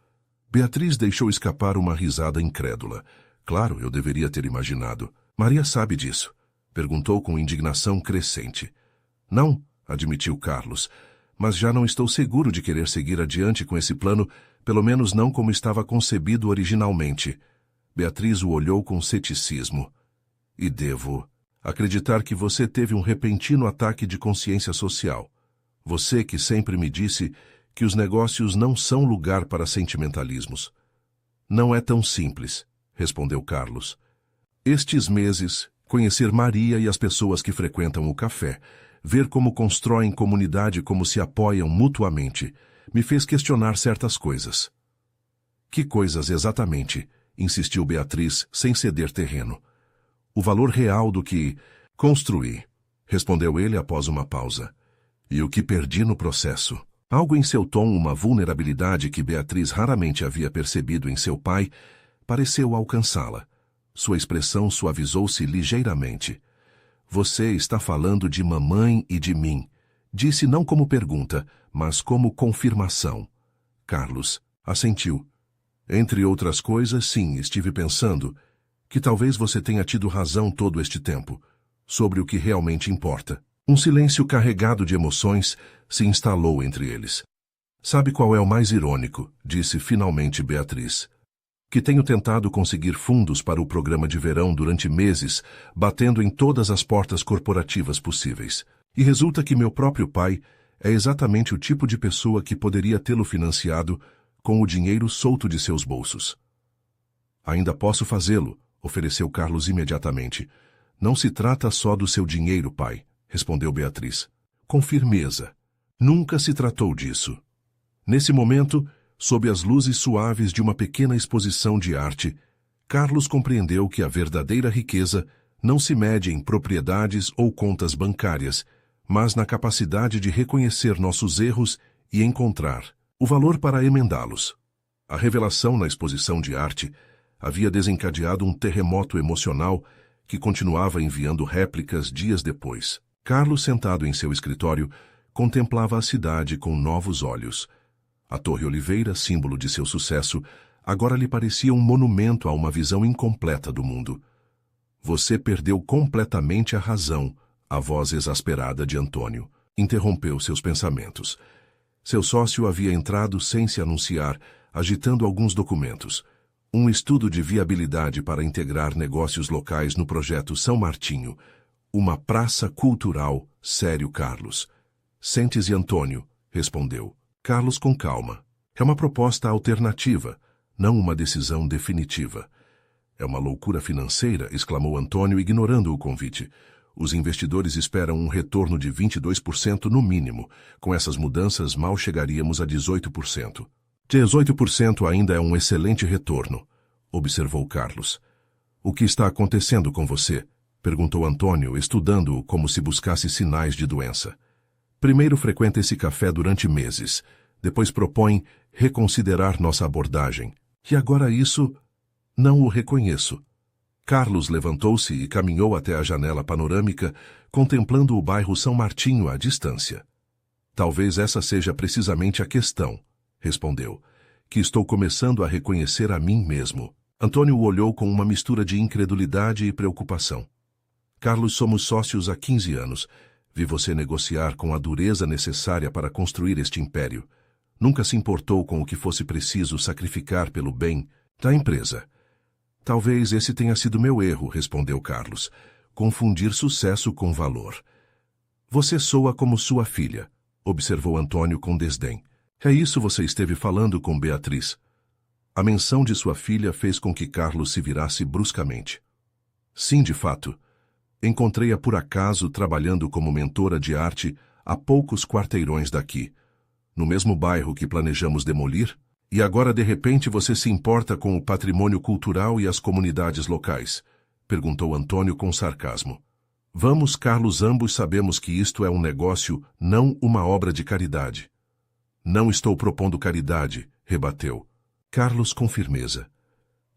Beatriz deixou escapar uma risada incrédula. Claro, eu deveria ter imaginado. Maria sabe disso, perguntou com indignação crescente. Não, admitiu Carlos, mas já não estou seguro de querer seguir adiante com esse plano, pelo menos não como estava concebido originalmente. Beatriz o olhou com ceticismo. E devo acreditar que você teve um repentino ataque de consciência social. Você que sempre me disse que os negócios não são lugar para sentimentalismos. Não é tão simples, respondeu Carlos. Estes meses, conhecer Maria e as pessoas que frequentam o café ver como constroem comunidade, como se apoiam mutuamente, me fez questionar certas coisas. Que coisas exatamente? Insistiu Beatriz, sem ceder terreno. O valor real do que construí, respondeu ele após uma pausa. E o que perdi no processo. Algo em seu tom, uma vulnerabilidade que Beatriz raramente havia percebido em seu pai, pareceu alcançá-la. Sua expressão suavizou-se ligeiramente. Você está falando de mamãe e de mim. Disse não como pergunta, mas como confirmação. Carlos assentiu. Entre outras coisas, sim, estive pensando que talvez você tenha tido razão todo este tempo, sobre o que realmente importa. Um silêncio carregado de emoções se instalou entre eles. Sabe qual é o mais irônico? Disse finalmente Beatriz. Que tenho tentado conseguir fundos para o programa de verão durante meses, batendo em todas as portas corporativas possíveis. E resulta que meu próprio pai é exatamente o tipo de pessoa que poderia tê-lo financiado com o dinheiro solto de seus bolsos. Ainda posso fazê-lo, ofereceu Carlos imediatamente. Não se trata só do seu dinheiro, pai, respondeu Beatriz. Com firmeza. Nunca se tratou disso. Nesse momento, sob as luzes suaves de uma pequena exposição de arte, Carlos compreendeu que a verdadeira riqueza não se mede em propriedades ou contas bancárias, mas na capacidade de reconhecer nossos erros e encontrar o valor para emendá-los. A revelação na exposição de arte havia desencadeado um terremoto emocional que continuava enviando réplicas dias depois. Carlos, sentado em seu escritório, contemplava a cidade com novos olhos. A Torre Oliveira, símbolo de seu sucesso, agora lhe parecia um monumento a uma visão incompleta do mundo. Você perdeu completamente a razão, a voz exasperada de Antônio interrompeu seus pensamentos. Seu sócio havia entrado sem se anunciar, agitando alguns documentos. Um estudo de viabilidade para integrar negócios locais no projeto São Martinho. Uma praça cultural, sério Carlos. Sente-se, Antônio, respondeu. Carlos com calma. É uma proposta alternativa, não uma decisão definitiva. É uma loucura financeira, exclamou Antônio, ignorando o convite. Os investidores esperam um retorno de 22% no mínimo. Com essas mudanças, mal chegaríamos a 18%. 18% ainda é um excelente retorno, observou Carlos. O que está acontecendo com você? Perguntou Antônio, estudando-o como se buscasse sinais de doença. Primeiro frequenta esse café durante meses. Depois propõe reconsiderar nossa abordagem. E agora isso, não o reconheço. Carlos levantou-se e caminhou até a janela panorâmica, contemplando o bairro São Martinho à distância. Talvez essa seja precisamente a questão, respondeu, que estou começando a reconhecer a mim mesmo. Antônio o olhou com uma mistura de incredulidade e preocupação. Carlos, somos sócios há 15 anos. Vi você negociar com a dureza necessária para construir este império. Nunca se importou com o que fosse preciso sacrificar pelo bem da empresa. Talvez esse tenha sido meu erro, respondeu Carlos. Confundir sucesso com valor. Você soa como sua filha, observou Antônio com desdém. É isso você esteve falando com Beatriz. A menção de sua filha fez com que Carlos se virasse bruscamente. Sim, de fato. Encontrei-a por acaso trabalhando como mentora de arte a poucos quarteirões daqui, no mesmo bairro que planejamos demolir, e agora de repente você se importa com o patrimônio cultural e as comunidades locais, perguntou Antônio com sarcasmo. Vamos, Carlos, ambos sabemos que isto é um negócio, não uma obra de caridade. Não estou propondo caridade, rebateu. Carlos com firmeza.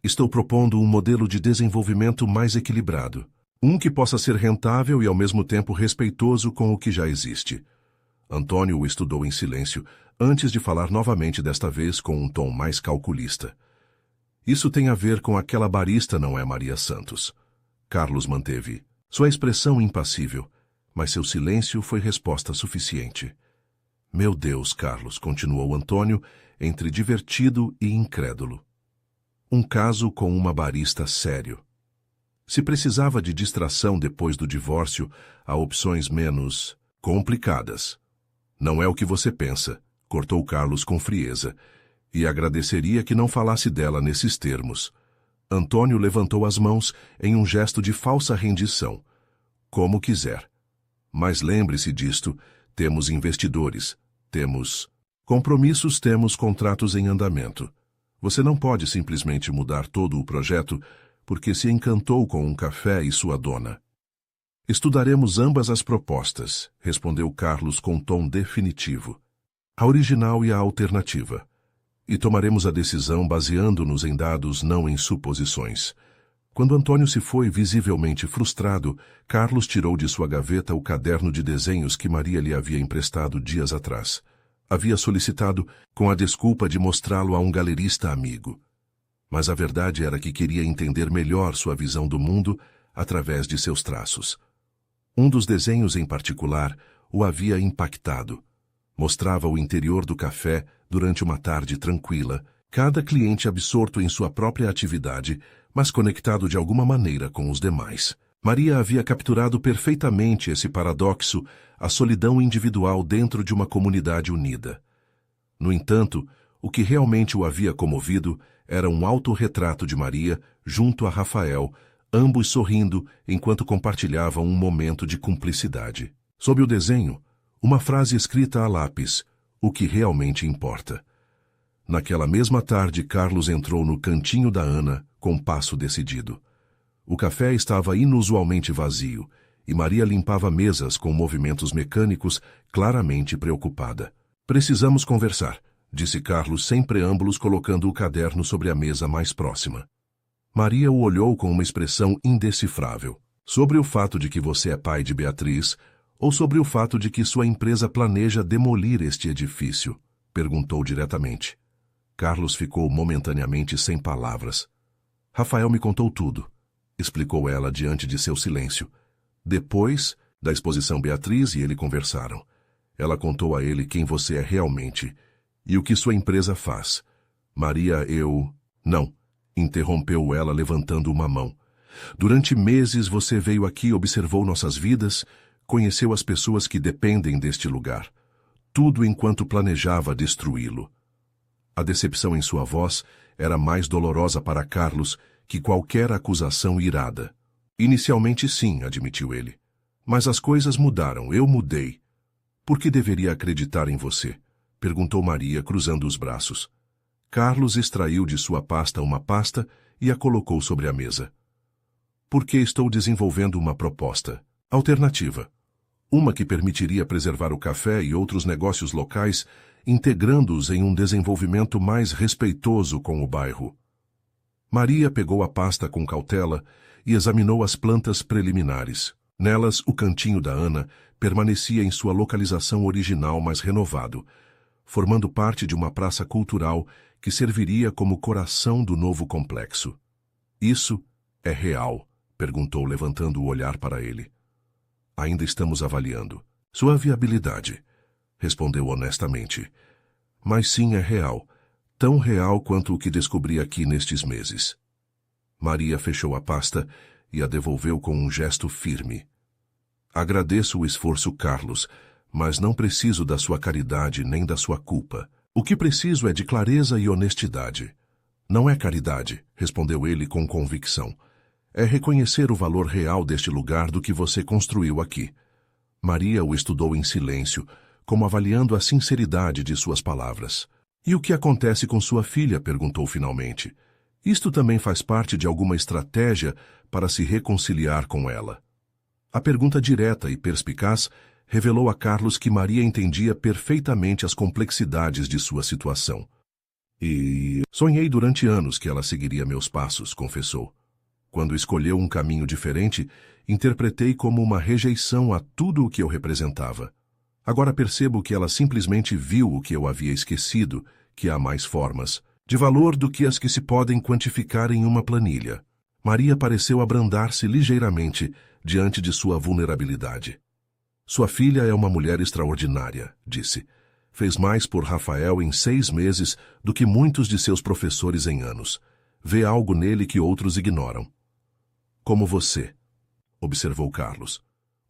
Estou propondo um modelo de desenvolvimento mais equilibrado. Um que possa ser rentável e ao mesmo tempo respeitoso com o que já existe. Antônio o estudou em silêncio, antes de falar novamente desta vez com um tom mais calculista. Isso tem a ver com aquela barista, não é, Maria Santos? Carlos manteve sua expressão impassível, mas seu silêncio foi resposta suficiente. Meu Deus, Carlos, continuou Antônio, entre divertido e incrédulo. Um caso com uma barista sério. Se precisava de distração depois do divórcio, há opções menos complicadas. Não é o que você pensa, cortou Carlos com frieza, e agradeceria que não falasse dela nesses termos. Antônio levantou as mãos em um gesto de falsa rendição. Como quiser. Mas lembre-se disto, temos investidores, temos compromissos, temos contratos em andamento. Você não pode simplesmente mudar todo o projeto porque se encantou com um café e sua dona. Estudaremos ambas as propostas, respondeu Carlos com tom definitivo. A original e a alternativa. E tomaremos a decisão baseando-nos em dados, não em suposições. Quando Antônio se foi visivelmente frustrado, Carlos tirou de sua gaveta o caderno de desenhos que Maria lhe havia emprestado dias atrás. Havia solicitado com a desculpa de mostrá-lo a um galerista amigo. Mas a verdade era que queria entender melhor sua visão do mundo através de seus traços. Um dos desenhos em particular o havia impactado. Mostrava o interior do café durante uma tarde tranquila, cada cliente absorto em sua própria atividade, mas conectado de alguma maneira com os demais. Maria havia capturado perfeitamente esse paradoxo, a solidão individual dentro de uma comunidade unida. No entanto, o que realmente o havia comovido era um autorretrato de Maria junto a Rafael, ambos sorrindo enquanto compartilhavam um momento de cumplicidade. Sob o desenho, uma frase escrita a lápis, o que realmente importa. Naquela mesma tarde, Carlos entrou no cantinho da Ana com passo decidido. O café estava inusualmente vazio, e Maria limpava mesas com movimentos mecânicos, claramente preocupada. Precisamos conversar, disse Carlos sem preâmbulos, colocando o caderno sobre a mesa mais próxima. Maria o olhou com uma expressão indecifrável. Sobre o fato de que você é pai de Beatriz, ou sobre o fato de que sua empresa planeja demolir este edifício? Perguntou diretamente. Carlos ficou momentaneamente sem palavras. Rafael me contou tudo, explicou ela diante de seu silêncio. Depois da exposição, Beatriz e ele conversaram. Ela contou a ele quem você é realmente e o que sua empresa faz. Maria, Não, interrompeu ela levantando uma mão. Durante meses você veio aqui, observou nossas vidas, conheceu as pessoas que dependem deste lugar. Tudo enquanto planejava destruí-lo. A decepção em sua voz era mais dolorosa para Carlos que qualquer acusação irada. Inicialmente sim, admitiu ele. Mas as coisas mudaram, eu mudei. Por que deveria acreditar em você? Perguntou Maria, cruzando os braços. Carlos extraiu de sua pasta uma pasta e a colocou sobre a mesa. Porque estou desenvolvendo uma proposta alternativa. Uma que permitiria preservar o café e outros negócios locais, integrando-os em um desenvolvimento mais respeitoso com o bairro. Maria pegou a pasta com cautela e examinou as plantas preliminares. Nelas, o cantinho da Ana permanecia em sua localização original, mas renovado, formando parte de uma praça cultural que serviria como coração do novo complexo. Isso é real? Perguntou, levantando o olhar para ele. Ainda estamos avaliando sua viabilidade, respondeu honestamente. Mas sim, é real, tão real quanto o que descobri aqui nestes meses. Maria fechou a pasta e a devolveu com um gesto firme. Agradeço o esforço, Carlos, mas não preciso da sua caridade nem da sua culpa. O que preciso é de clareza e honestidade. Não é caridade, respondeu ele com convicção. É reconhecer o valor real deste lugar, do que você construiu aqui. Maria o estudou em silêncio, como avaliando a sinceridade de suas palavras. E o que acontece com sua filha? Perguntou finalmente. Isto também faz parte de alguma estratégia para se reconciliar com ela. A pergunta direta e perspicaz revelou a Carlos que Maria entendia perfeitamente as complexidades de sua situação. E sonhei durante anos que ela seguiria meus passos, confessou. Quando escolheu um caminho diferente, interpretei como uma rejeição a tudo o que eu representava. Agora percebo que ela simplesmente viu o que eu havia esquecido, que há mais formas de valor do que as que se podem quantificar em uma planilha. Maria pareceu abrandar-se ligeiramente diante de sua vulnerabilidade. Sua filha é uma mulher extraordinária, disse. Fez mais por Rafael em 6 meses do que muitos de seus professores em anos. Vê algo nele que outros ignoram. Como você, observou Carlos.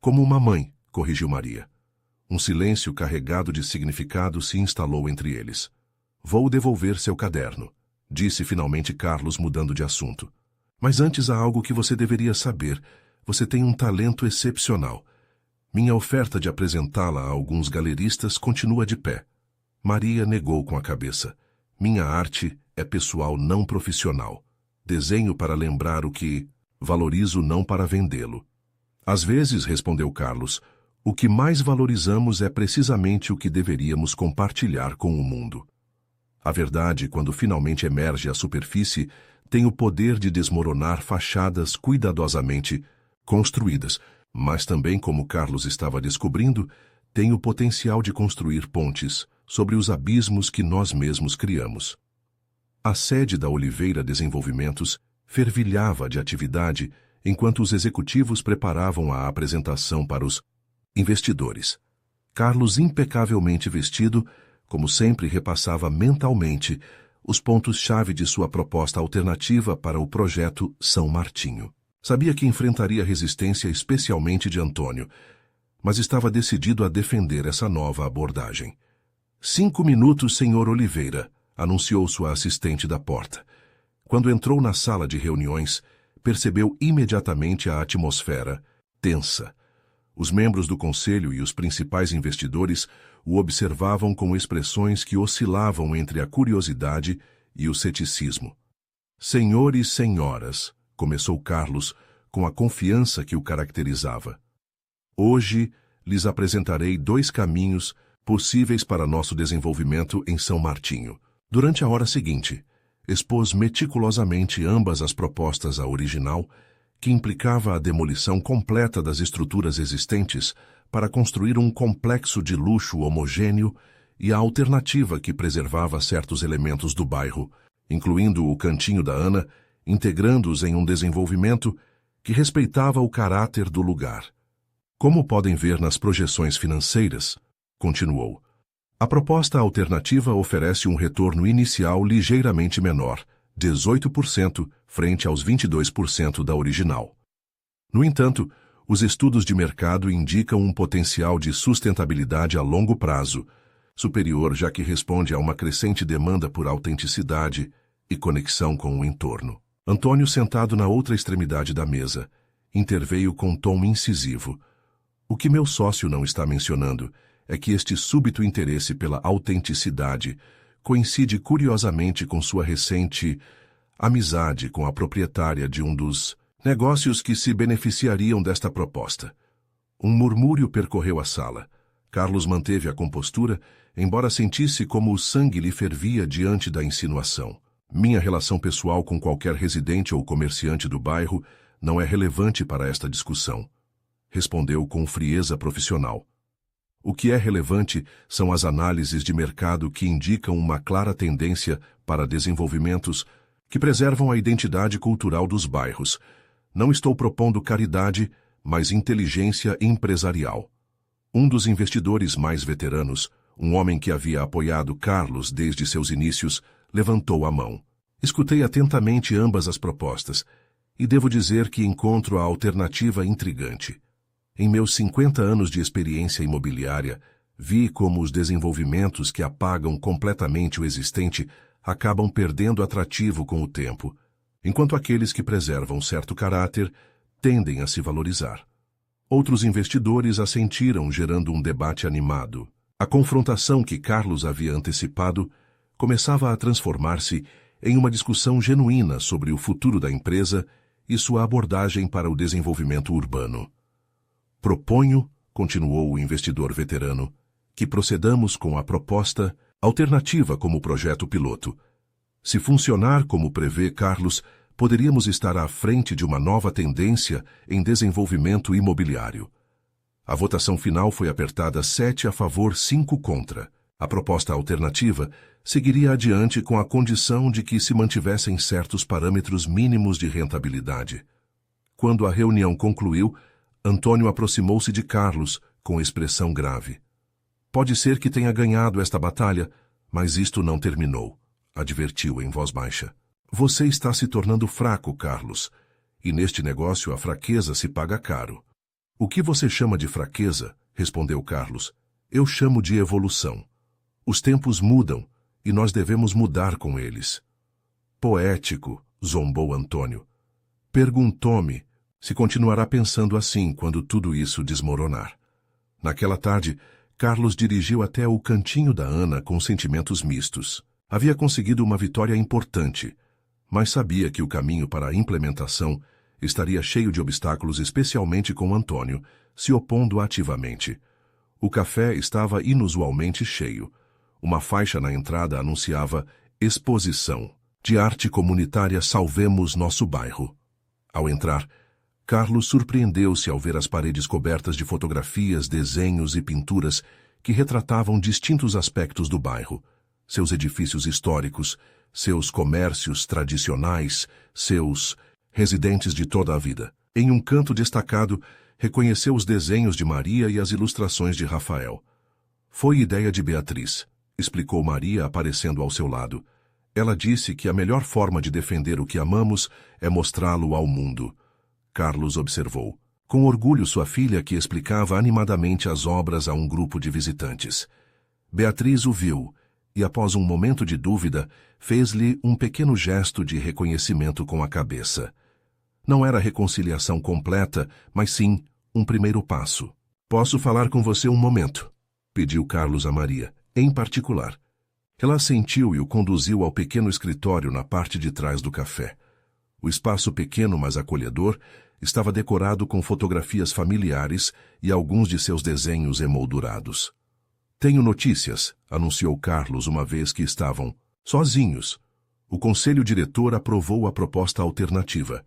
Como uma mãe, corrigiu Maria. Um silêncio carregado de significado se instalou entre eles. Vou devolver seu caderno, disse finalmente Carlos, mudando de assunto. Mas antes há algo que você deveria saber. Você tem um talento excepcional. Minha oferta de apresentá-la a alguns galeristas continua de pé. Maria negou com a cabeça. Minha arte é pessoal, não profissional. Desenho para lembrar o que valorizo, não para vendê-lo. Às vezes, respondeu Carlos, o que mais valorizamos é precisamente o que deveríamos compartilhar com o mundo. A verdade, quando finalmente emerge à superfície, tem o poder de desmoronar fachadas cuidadosamente construídas, mas também, como Carlos estava descobrindo, tem o potencial de construir pontes sobre os abismos que nós mesmos criamos. A sede da Oliveira Desenvolvimentos fervilhava de atividade enquanto os executivos preparavam a apresentação para os investidores. Carlos, impecavelmente vestido, como sempre, repassava mentalmente os pontos-chave de sua proposta alternativa para o projeto São Martinho. Sabia que enfrentaria resistência, especialmente de Antônio, mas estava decidido a defender essa nova abordagem. 5 minutos, senhor Oliveira, anunciou sua assistente da porta. Quando entrou na sala de reuniões, percebeu imediatamente a atmosfera tensa. Os membros do conselho e os principais investidores o observavam com expressões que oscilavam entre a curiosidade e o ceticismo. Senhores e senhoras, começou Carlos com a confiança que o caracterizava. Hoje lhes apresentarei 2 caminhos possíveis para nosso desenvolvimento em São Martinho. Durante a hora seguinte, expôs meticulosamente ambas as propostas, a original, que implicava a demolição completa das estruturas existentes para construir um complexo de luxo homogêneo, e a alternativa que preservava certos elementos do bairro, incluindo o Cantinho da Ana, integrando-os em um desenvolvimento que respeitava o caráter do lugar. Como podem ver nas projeções financeiras, continuou, a proposta alternativa oferece um retorno inicial ligeiramente menor, 18%, frente aos 22% da original. No entanto, os estudos de mercado indicam um potencial de sustentabilidade a longo prazo, superior, já que responde a uma crescente demanda por autenticidade e conexão com o entorno. Antônio, sentado na outra extremidade da mesa, interveio com tom incisivo. O que meu sócio não está mencionando é que este súbito interesse pela autenticidade coincide curiosamente com sua recente amizade com a proprietária de um dos negócios que se beneficiariam desta proposta. Um murmúrio percorreu a sala. Carlos manteve a compostura, embora sentisse como o sangue lhe fervia diante da insinuação. Minha relação pessoal com qualquer residente ou comerciante do bairro não é relevante para esta discussão, respondeu com frieza profissional. O que é relevante são as análises de mercado que indicam uma clara tendência para desenvolvimentos que preservam a identidade cultural dos bairros. Não estou propondo caridade, mas inteligência empresarial. Um dos investidores mais veteranos, um homem que havia apoiado Carlos desde seus inícios, levantou a mão. Escutei atentamente ambas as propostas, e devo dizer que encontro a alternativa intrigante. Em meus 50 anos de experiência imobiliária, vi como os desenvolvimentos que apagam completamente o existente acabam perdendo atrativo com o tempo, enquanto aqueles que preservam certo caráter tendem a se valorizar. Outros investidores assentiram, gerando um debate animado. A confrontação que Carlos havia antecipado começava a transformar-se em uma discussão genuína sobre o futuro da empresa e sua abordagem para o desenvolvimento urbano. Proponho, continuou o investidor veterano, que procedamos com a proposta alternativa como projeto piloto. Se funcionar como prevê Carlos, poderíamos estar à frente de uma nova tendência em desenvolvimento imobiliário. A votação final foi apertada 7 a favor, 5 contra. A proposta alternativa seguiria adiante com a condição de que se mantivessem certos parâmetros mínimos de rentabilidade. Quando a reunião concluiu, Antônio aproximou-se de Carlos com expressão grave. Pode ser que tenha ganhado esta batalha, mas isto não terminou, advertiu em voz baixa. Você está se tornando fraco, Carlos, e neste negócio a fraqueza se paga caro. O que você chama de fraqueza, respondeu Carlos, eu chamo de evolução. Os tempos mudam e nós devemos mudar com eles. Poético, zombou Antônio. Perguntou-me se continuará pensando assim quando tudo isso desmoronar. Naquela tarde, Carlos dirigiu até o cantinho da Ana com sentimentos mistos. Havia conseguido uma vitória importante, mas sabia que o caminho para a implementação estaria cheio de obstáculos, especialmente com Antônio, se opondo ativamente. O café estava inusualmente cheio. Uma faixa na entrada anunciava Exposição de Arte Comunitária Salvemos Nosso Bairro. Ao entrar, Carlos surpreendeu-se ao ver as paredes cobertas de fotografias, desenhos e pinturas que retratavam distintos aspectos do bairro: seus edifícios históricos, seus comércios tradicionais, seus residentes de toda a vida. Em um canto destacado, reconheceu os desenhos de Maria e as ilustrações de Rafael. Foi ideia de Beatriz, explicou Maria aparecendo ao seu lado. Ela disse que a melhor forma de defender o que amamos é mostrá-lo ao mundo. Carlos observou com orgulho sua filha, que explicava animadamente as obras a um grupo de visitantes. Beatriz o viu e, após um momento de dúvida, fez-lhe um pequeno gesto de reconhecimento com a cabeça. Não era reconciliação completa, mas sim um primeiro passo. "Posso falar com você um momento?", pediu Carlos a Maria, em particular. Ela assentiu e o conduziu ao pequeno escritório na parte de trás do café. O espaço, pequeno mas acolhedor, estava decorado com fotografias familiares e alguns de seus desenhos emoldurados. "Tenho notícias", anunciou Carlos uma vez que estavam sozinhos. O conselho diretor aprovou a proposta alternativa.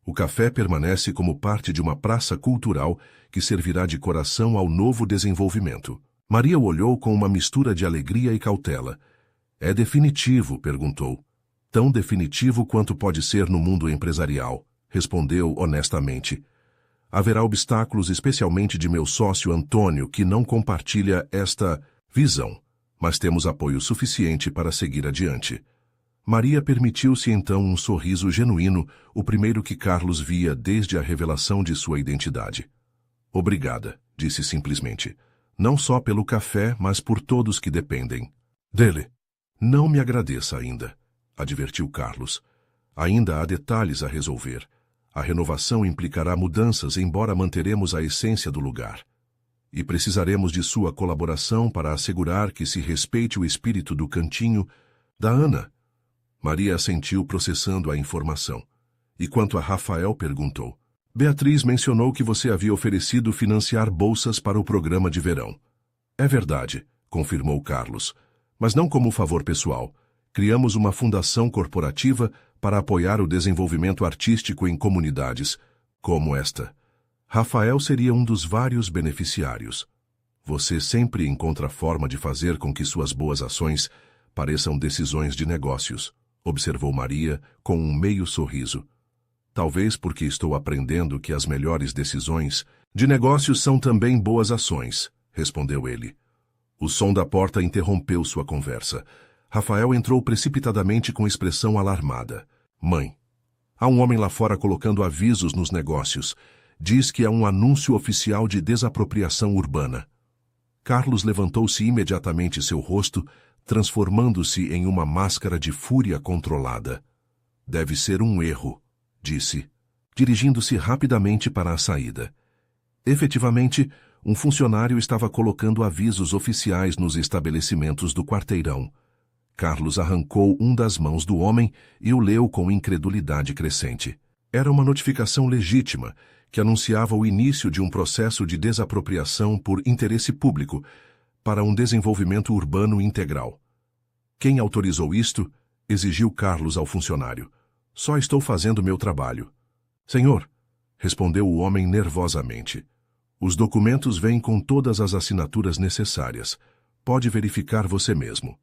O café permanece como parte de uma praça cultural que servirá de coração ao novo desenvolvimento. Maria o olhou com uma mistura de alegria e cautela. "É definitivo?", perguntou. "Tão definitivo quanto pode ser no mundo empresarial", respondeu honestamente. "Haverá obstáculos, especialmente de meu sócio Antônio, que não compartilha esta visão, mas temos apoio suficiente para seguir adiante." Maria permitiu-se então um sorriso genuíno, o primeiro que Carlos via desde a revelação de sua identidade. "Obrigada", disse simplesmente. "Não só pelo café, mas por todos que dependem dele." "Não me agradeça ainda", advertiu Carlos. "Ainda há detalhes a resolver. A renovação implicará mudanças, embora manteremos a essência do lugar. E precisaremos de sua colaboração para assegurar que se respeite o espírito do cantinho da Ana." Maria assentiu, processando a informação. "E quanto a Rafael?", perguntou. "Beatriz mencionou que você havia oferecido financiar bolsas para o programa de verão." "É verdade", confirmou Carlos, "mas não como favor pessoal. Criamos uma fundação corporativa para apoiar o desenvolvimento artístico em comunidades como esta. Rafael seria um dos vários beneficiários. Você sempre encontra forma de fazer com que suas boas ações pareçam decisões de negócios", observou Maria com um meio sorriso. "Talvez porque estou aprendendo que as melhores decisões de negócios são também boas ações", respondeu ele. O som da porta interrompeu sua conversa. Rafael entrou precipitadamente com expressão alarmada. "Mãe, há um homem lá fora colocando avisos nos negócios. Diz que é um anúncio oficial de desapropriação urbana." Carlos levantou-se imediatamente, seu rosto transformando-se em uma máscara de fúria controlada. "Deve ser um erro", disse, dirigindo-se rapidamente para a saída. Efetivamente, um funcionário estava colocando avisos oficiais nos estabelecimentos do quarteirão. Carlos arrancou um das mãos do homem e o leu com incredulidade crescente. Era uma notificação legítima, que anunciava o início de um processo de desapropriação por interesse público para um desenvolvimento urbano integral. "Quem autorizou isto?", exigiu Carlos ao funcionário. "Só estou fazendo meu trabalho." "Senhor", respondeu o homem nervosamente, "os documentos vêm com todas as assinaturas necessárias. Pode verificar você mesmo."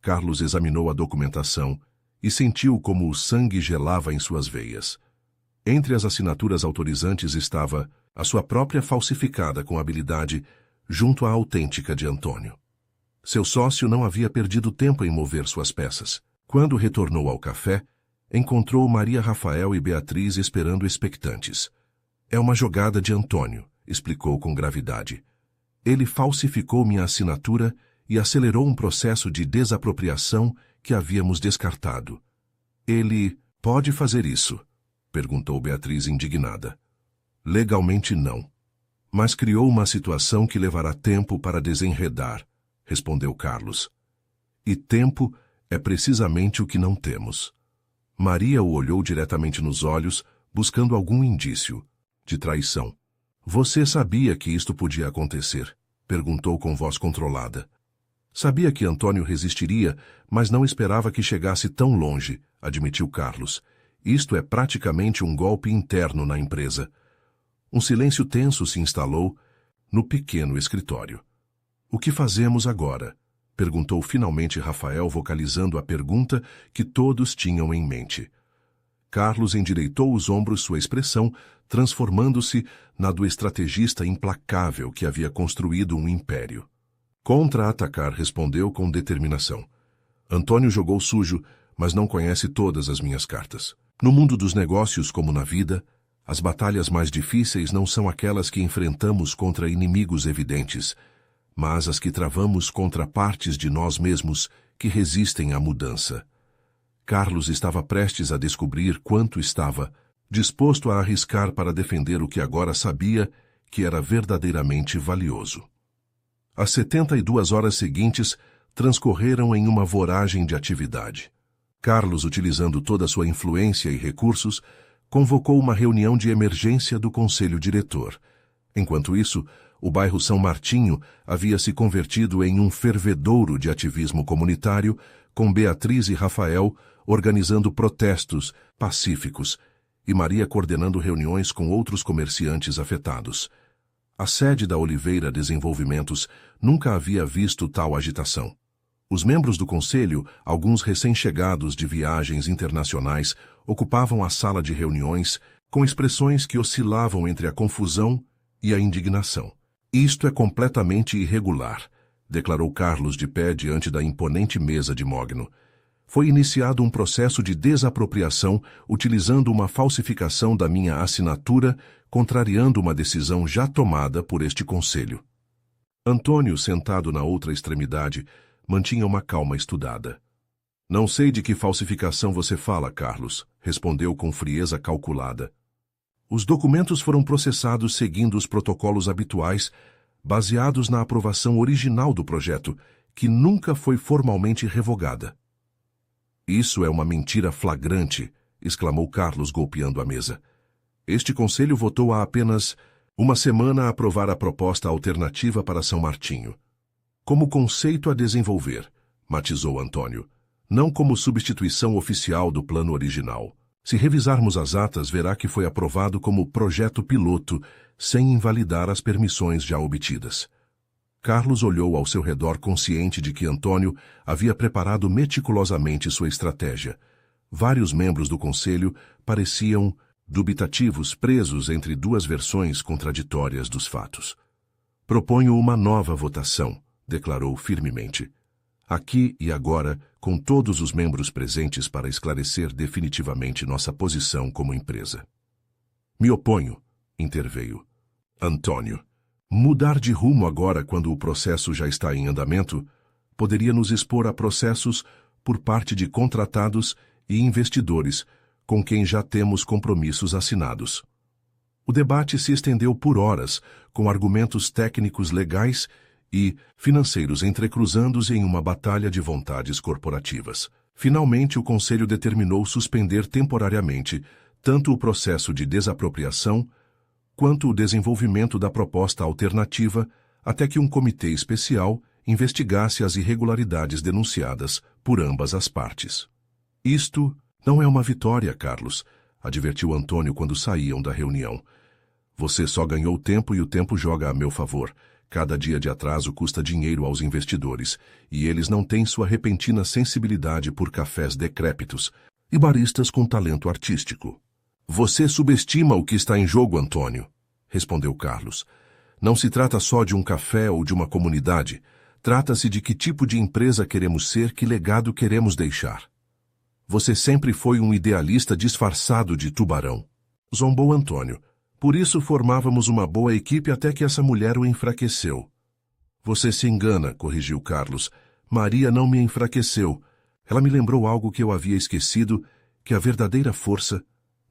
Carlos examinou a documentação e sentiu como o sangue gelava em suas veias. Entre as assinaturas autorizantes estava a sua própria falsificada com habilidade junto à autêntica de Antônio. Seu sócio não havia perdido tempo em mover suas peças. Quando retornou ao café, encontrou Maria, Rafael e Beatriz esperando expectantes. "É uma jogada de Antônio", explicou com gravidade. "Ele falsificou minha assinatura e acelerou um processo de desapropriação que havíamos descartado." "Ele pode fazer isso?", perguntou Beatriz indignada. "Legalmente não." Mas criou uma situação que levará tempo para desenredar, respondeu Carlos. E tempo é precisamente o que não temos. Maria o olhou diretamente nos olhos, buscando algum indício de traição. Você sabia que isto podia acontecer? Perguntou com voz controlada. Sabia que Antônio resistiria, mas não esperava que chegasse tão longe, admitiu Carlos. Isto é praticamente um golpe interno na empresa. Um silêncio tenso se instalou no pequeno escritório. O que fazemos agora? Perguntou finalmente Rafael, vocalizando a pergunta que todos tinham em mente. Carlos endireitou os ombros, sua expressão transformando-se na do estrategista implacável que havia construído um império. Contra-atacar, respondeu com determinação. Antônio jogou sujo, mas não conhece todas as minhas cartas. No mundo dos negócios, como na vida, as batalhas mais difíceis não são aquelas que enfrentamos contra inimigos evidentes, mas as que travamos contra partes de nós mesmos que resistem à mudança. Carlos estava prestes a descobrir quanto estava disposto a arriscar para defender o que agora sabia que era verdadeiramente valioso. As 72 horas seguintes transcorreram em uma voragem de atividade. Carlos, utilizando toda a sua influência e recursos, convocou uma reunião de emergência do conselho diretor. Enquanto isso, o bairro São Martinho havia se convertido em um fervedouro de ativismo comunitário, com Beatriz e Rafael organizando protestos pacíficos e Maria coordenando reuniões com outros comerciantes afetados. A sede da Oliveira Desenvolvimentos nunca havia visto tal agitação. Os membros do conselho, alguns recém-chegados de viagens internacionais, ocupavam a sala de reuniões com expressões que oscilavam entre a confusão e a indignação. Isto é completamente irregular, declarou Carlos de pé diante da imponente mesa de mogno. Foi iniciado um processo de desapropriação utilizando uma falsificação da minha assinatura, contrariando uma decisão já tomada por este conselho. Antônio, sentado na outra extremidade, mantinha uma calma estudada. Não sei de que falsificação você fala, Carlos, respondeu com frieza calculada. Os documentos foram processados seguindo os protocolos habituais, baseados na aprovação original do projeto, que nunca foi formalmente revogada. Isso é uma mentira flagrante, exclamou Carlos, golpeando a mesa. Este conselho votou há apenas uma semana a aprovar a proposta alternativa para São Martinho. Como conceito a desenvolver, matizou Antônio, não como substituição oficial do plano original. Se revisarmos as atas, verá que foi aprovado como projeto piloto, sem invalidar as permissões já obtidas. Carlos olhou ao seu redor, consciente de que Antônio havia preparado meticulosamente sua estratégia. Vários membros do conselho pareciam dubitativos, presos entre duas versões contraditórias dos fatos. Proponho uma nova votação, declarou firmemente. Aqui e agora, com todos os membros presentes para esclarecer definitivamente nossa posição como empresa. Me oponho, interveio Antônio. Mudar de rumo agora, quando o processo já está em andamento, poderia nos expor a processos por parte de contratados e investidores com quem já temos compromissos assinados. O debate se estendeu por horas, com argumentos técnicos, legais e financeiros entrecruzando-se em uma batalha de vontades corporativas. Finalmente, o Conselho determinou suspender temporariamente tanto o processo de desapropriação quanto o desenvolvimento da proposta alternativa até que um comitê especial investigasse as irregularidades denunciadas por ambas as partes. Isto não é uma vitória, Carlos, advertiu Antônio quando saíam da reunião. Você só ganhou tempo e o tempo joga a meu favor. Cada dia de atraso custa dinheiro aos investidores, e eles não têm sua repentina sensibilidade por cafés decrépitos e baristas com talento artístico. Você subestima o que está em jogo, Antônio, respondeu Carlos. Não se trata só de um café ou de uma comunidade. Trata-se de que tipo de empresa queremos ser, que legado queremos deixar. Você sempre foi um idealista disfarçado de tubarão, zombou Antônio. Por isso formávamos uma boa equipe até que essa mulher o enfraqueceu. Você se engana, corrigiu Carlos. Maria não me enfraqueceu. Ela me lembrou algo que eu havia esquecido, que a verdadeira força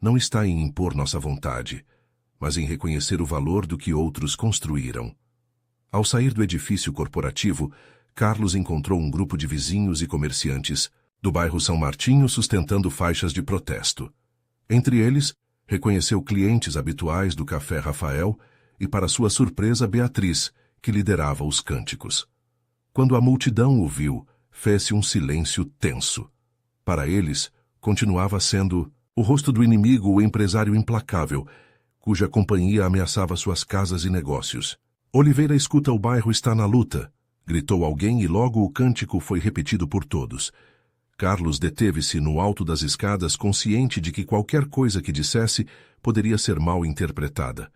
não está em impor nossa vontade, mas em reconhecer o valor do que outros construíram. Ao sair do edifício corporativo, Carlos encontrou um grupo de vizinhos e comerciantes do bairro São Martinho sustentando faixas de protesto. Entre eles, reconheceu clientes habituais do Café Rafael e, para sua surpresa, Beatriz, que liderava os cânticos. Quando a multidão o viu, fez-se um silêncio tenso. Para eles, continuava sendo o rosto do inimigo, o empresário implacável, cuja companhia ameaçava suas casas e negócios. Oliveira, escuta, o bairro está na luta, gritou alguém e logo o cântico foi repetido por todos. Carlos deteve-se no alto das escadas, consciente de que qualquer coisa que dissesse poderia ser mal interpretada.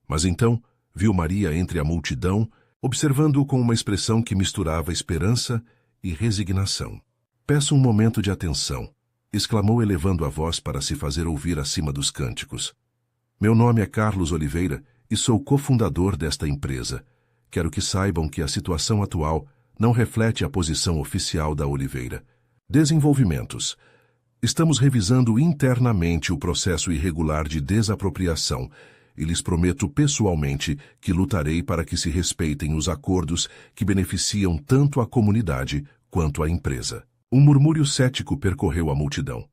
Mas então viu Maria entre a multidão, observando-o com uma expressão que misturava esperança e resignação. Peço um momento de atenção, exclamou elevando a voz para se fazer ouvir acima dos cânticos. Meu nome é Carlos Oliveira e sou cofundador desta empresa. Quero que saibam que a situação atual não reflete a posição oficial da Oliveira. Desenvolvimentos. Estamos revisando internamente o processo irregular de desapropriação e lhes prometo pessoalmente que lutarei para que se respeitem os acordos que beneficiam tanto a comunidade quanto a empresa. Um murmúrio cético percorreu a multidão.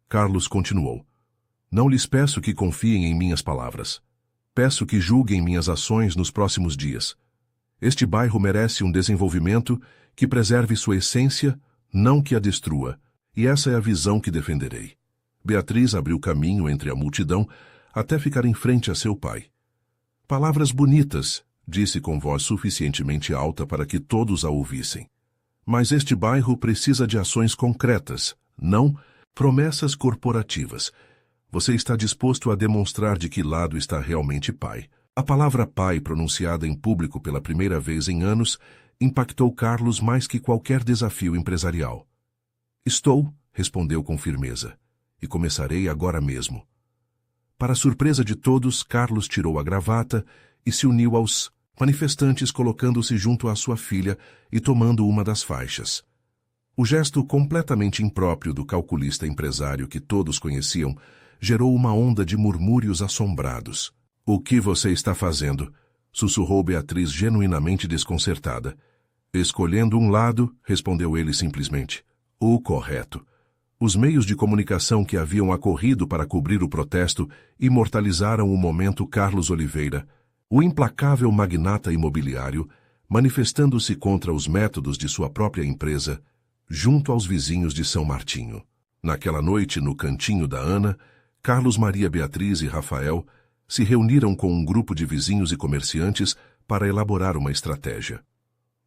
Carlos continuou. Não lhes peço que confiem em minhas palavras. Peço que julguem minhas ações nos próximos dias. Este bairro merece um desenvolvimento que preserve sua essência, não que a destrua, e essa é a visão que defenderei. Beatriz abriu caminho entre a multidão até ficar em frente a seu pai. Palavras bonitas, disse com voz suficientemente alta para que todos a ouvissem. Mas este bairro precisa de ações concretas, não promessas corporativas. Você está disposto a demonstrar de que lado está realmente pai. A palavra pai, pronunciada em público pela primeira vez em anos, impactou Carlos mais que qualquer desafio empresarial. Estou, respondeu com firmeza, e começarei agora mesmo. Para surpresa de todos, Carlos tirou a gravata e se uniu aos manifestantes, colocando-se junto à sua filha e tomando uma das faixas. O gesto completamente impróprio do calculista empresário que todos conheciam gerou uma onda de murmúrios assombrados. O que você está fazendo? Sussurrou Beatriz, genuinamente desconcertada. Escolhendo um lado, respondeu ele simplesmente. O correto. Os meios de comunicação que haviam acorrido para cobrir o protesto imortalizaram o momento Carlos Oliveira, o implacável magnata imobiliário, manifestando-se contra os métodos de sua própria empresa, junto aos vizinhos de São Martinho. Naquela noite, no cantinho da Ana, Carlos, Maria, Beatriz e Rafael se reuniram com um grupo de vizinhos e comerciantes para elaborar uma estratégia.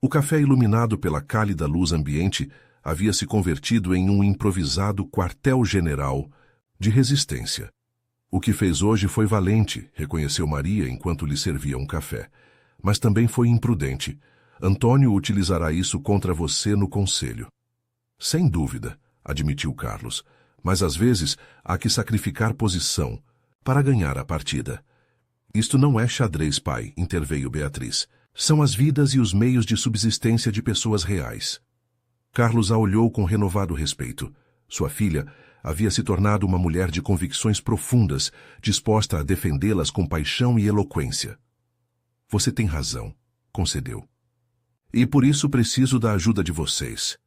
O café, iluminado pela cálida luz ambiente, havia se convertido em um improvisado quartel-general de resistência. O que fez hoje foi valente, reconheceu Maria enquanto lhe servia um café. Mas também foi imprudente. Antônio utilizará isso contra você no conselho. Sem dúvida, admitiu Carlos, mas às vezes há que sacrificar posição para ganhar a partida. Isto não é xadrez, pai, interveio Beatriz. São as vidas e os meios de subsistência de pessoas reais. Carlos a olhou com renovado respeito. Sua filha havia se tornado uma mulher de convicções profundas, disposta a defendê-las com paixão e eloquência. Você tem razão, concedeu. E por isso preciso da ajuda de vocês.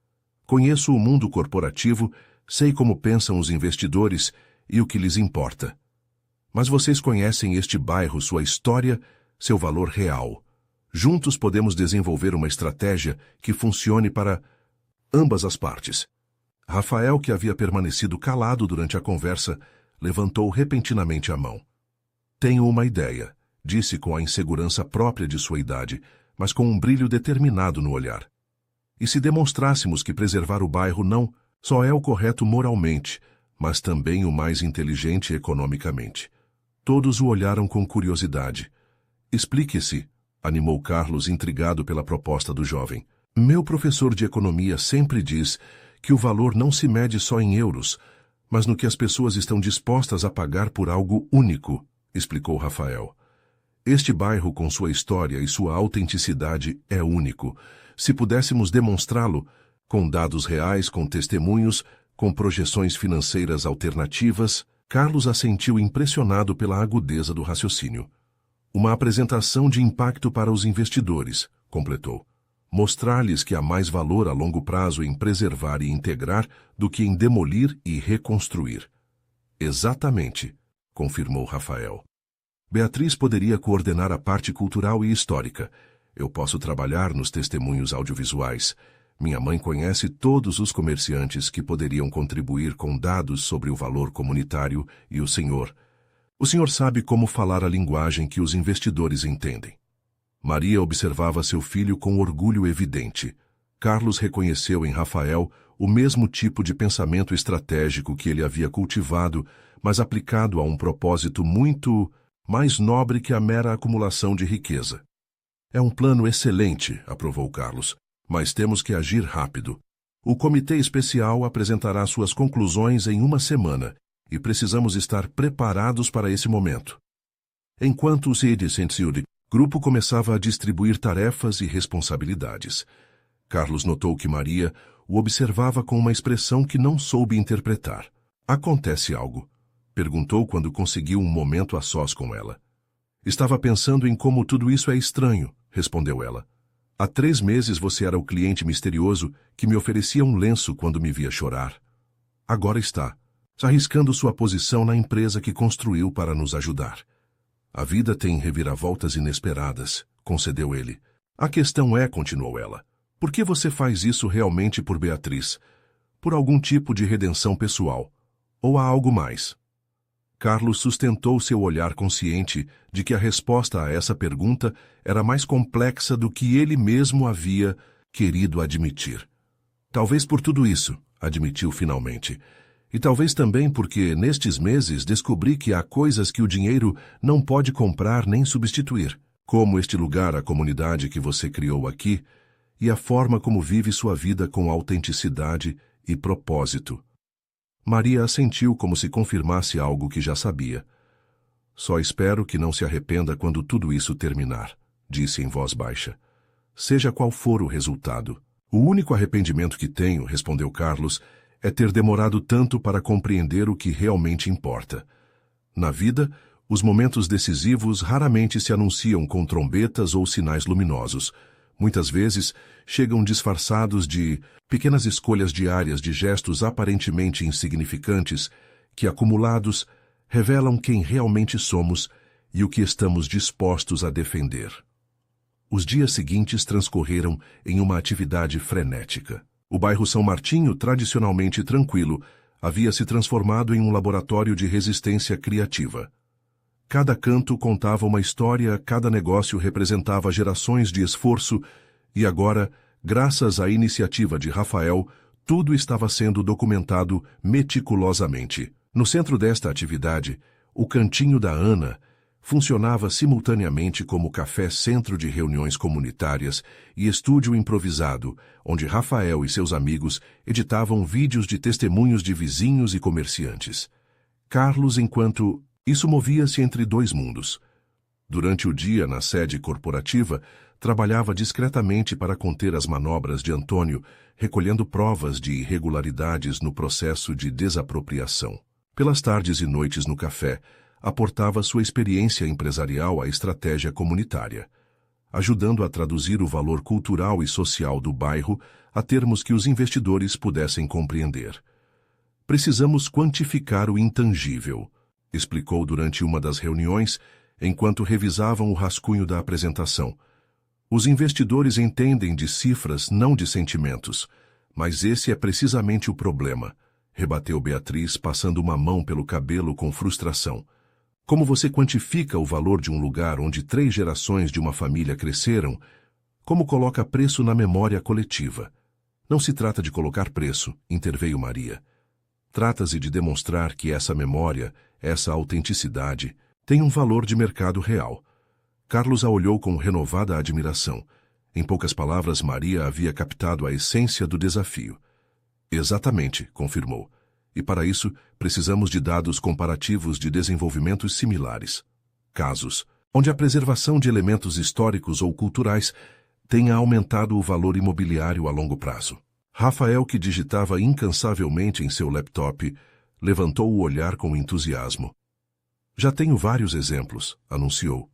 Conheço o mundo corporativo, sei como pensam os investidores e o que lhes importa. Mas vocês conhecem este bairro, sua história, seu valor real. Juntos podemos desenvolver uma estratégia que funcione para ambas as partes. Rafael, que havia permanecido calado durante a conversa, levantou repentinamente a mão. Tenho uma ideia, disse com a insegurança própria de sua idade, mas com um brilho determinado no olhar. E se demonstrássemos que preservar o bairro não só é o correto moralmente, mas também o mais inteligente economicamente? Todos o olharam com curiosidade. Explique-se, animou Carlos, intrigado pela proposta do jovem. Meu professor de economia sempre diz que o valor não se mede só em euros, mas no que as pessoas estão dispostas a pagar por algo único, explicou Rafael. Este bairro, com sua história e sua autenticidade, é único. Se pudéssemos demonstrá-lo, com dados reais, com testemunhos, com projeções financeiras alternativas, Carlos assentiu impressionado pela agudeza do raciocínio. Uma apresentação de impacto para os investidores, completou. Mostrar-lhes que há mais valor a longo prazo em preservar e integrar do que em demolir e reconstruir. Exatamente, confirmou Rafael. Beatriz poderia coordenar a parte cultural e histórica. Eu posso trabalhar nos testemunhos audiovisuais. Minha mãe conhece todos os comerciantes que poderiam contribuir com dados sobre o valor comunitário e o senhor sabe como falar a linguagem que os investidores entendem. Maria observava seu filho com orgulho evidente. Carlos reconheceu em Rafael o mesmo tipo de pensamento estratégico que ele havia cultivado, mas aplicado a um propósito muito mais nobre que a mera acumulação de riqueza. É um plano excelente, aprovou Carlos, mas temos que agir rápido. O comitê especial apresentará suas conclusões em uma semana e precisamos estar preparados para esse momento. Enquanto o grupo começava a distribuir tarefas e responsabilidades. Carlos notou que Maria o observava com uma expressão que não soube interpretar. Acontece algo? Perguntou quando conseguiu um momento a sós com ela. Estava pensando em como tudo isso é estranho, respondeu ela. Há 3 meses você era o cliente misterioso que me oferecia um lenço quando me via chorar. Agora está, arriscando sua posição na empresa que construiu para nos ajudar. A vida tem reviravoltas inesperadas, concedeu ele. A questão é, continuou ela, por que você faz isso realmente por Beatriz? Por algum tipo de redenção pessoal? Ou há algo mais? Carlos sustentou seu olhar consciente de que a resposta a essa pergunta era mais complexa do que ele mesmo havia querido admitir. Talvez por tudo isso, admitiu finalmente. E talvez também porque, nestes meses, descobri que há coisas que o dinheiro não pode comprar nem substituir, como este lugar, a comunidade que você criou aqui, e a forma como vive sua vida com autenticidade e propósito. Maria assentiu como se confirmasse algo que já sabia. Só espero que não se arrependa quando tudo isso terminar, disse em voz baixa. Seja qual for o resultado. O único arrependimento que tenho, respondeu Carlos, é ter demorado tanto para compreender o que realmente importa. Na vida, os momentos decisivos raramente se anunciam com trombetas ou sinais luminosos. Muitas vezes, chegam disfarçados de pequenas escolhas diárias de gestos aparentemente insignificantes que, acumulados, revelam quem realmente somos e o que estamos dispostos a defender. Os dias seguintes transcorreram em uma atividade frenética. O bairro São Martinho, tradicionalmente tranquilo, havia se transformado em um laboratório de resistência criativa. Cada canto contava uma história, cada negócio representava gerações de esforço e agora, graças à iniciativa de Rafael, tudo estava sendo documentado meticulosamente. No centro desta atividade, o cantinho da Ana funcionava simultaneamente como café-centro de reuniões comunitárias e estúdio improvisado, onde Rafael e seus amigos editavam vídeos de testemunhos de vizinhos e comerciantes. Carlos, enquanto isso, movia-se entre 2 mundos. Durante o dia, na sede corporativa, trabalhava discretamente para conter as manobras de Antônio, recolhendo provas de irregularidades no processo de desapropriação. Pelas tardes e noites no café, aportava sua experiência empresarial à estratégia comunitária, ajudando a traduzir o valor cultural e social do bairro a termos que os investidores pudessem compreender. Precisamos quantificar o intangível, explicou durante uma das reuniões, enquanto revisavam o rascunho da apresentação. Os investidores entendem de cifras, não de sentimentos, mas esse é precisamente o problema, rebateu Beatriz, passando uma mão pelo cabelo com frustração. Como você quantifica o valor de um lugar onde 3 gerações de uma família cresceram? Como coloca preço na memória coletiva? Não se trata de colocar preço, interveio Maria. Trata-se de demonstrar que essa memória, essa autenticidade, tem um valor de mercado real. Carlos a olhou com renovada admiração. Em poucas palavras, Maria havia captado a essência do desafio. Exatamente, confirmou. E para isso, precisamos de dados comparativos de desenvolvimentos similares. Casos onde a preservação de elementos históricos ou culturais tenha aumentado o valor imobiliário a longo prazo. Rafael, que digitava incansavelmente em seu laptop, levantou o olhar com entusiasmo. Já tenho vários exemplos, anunciou.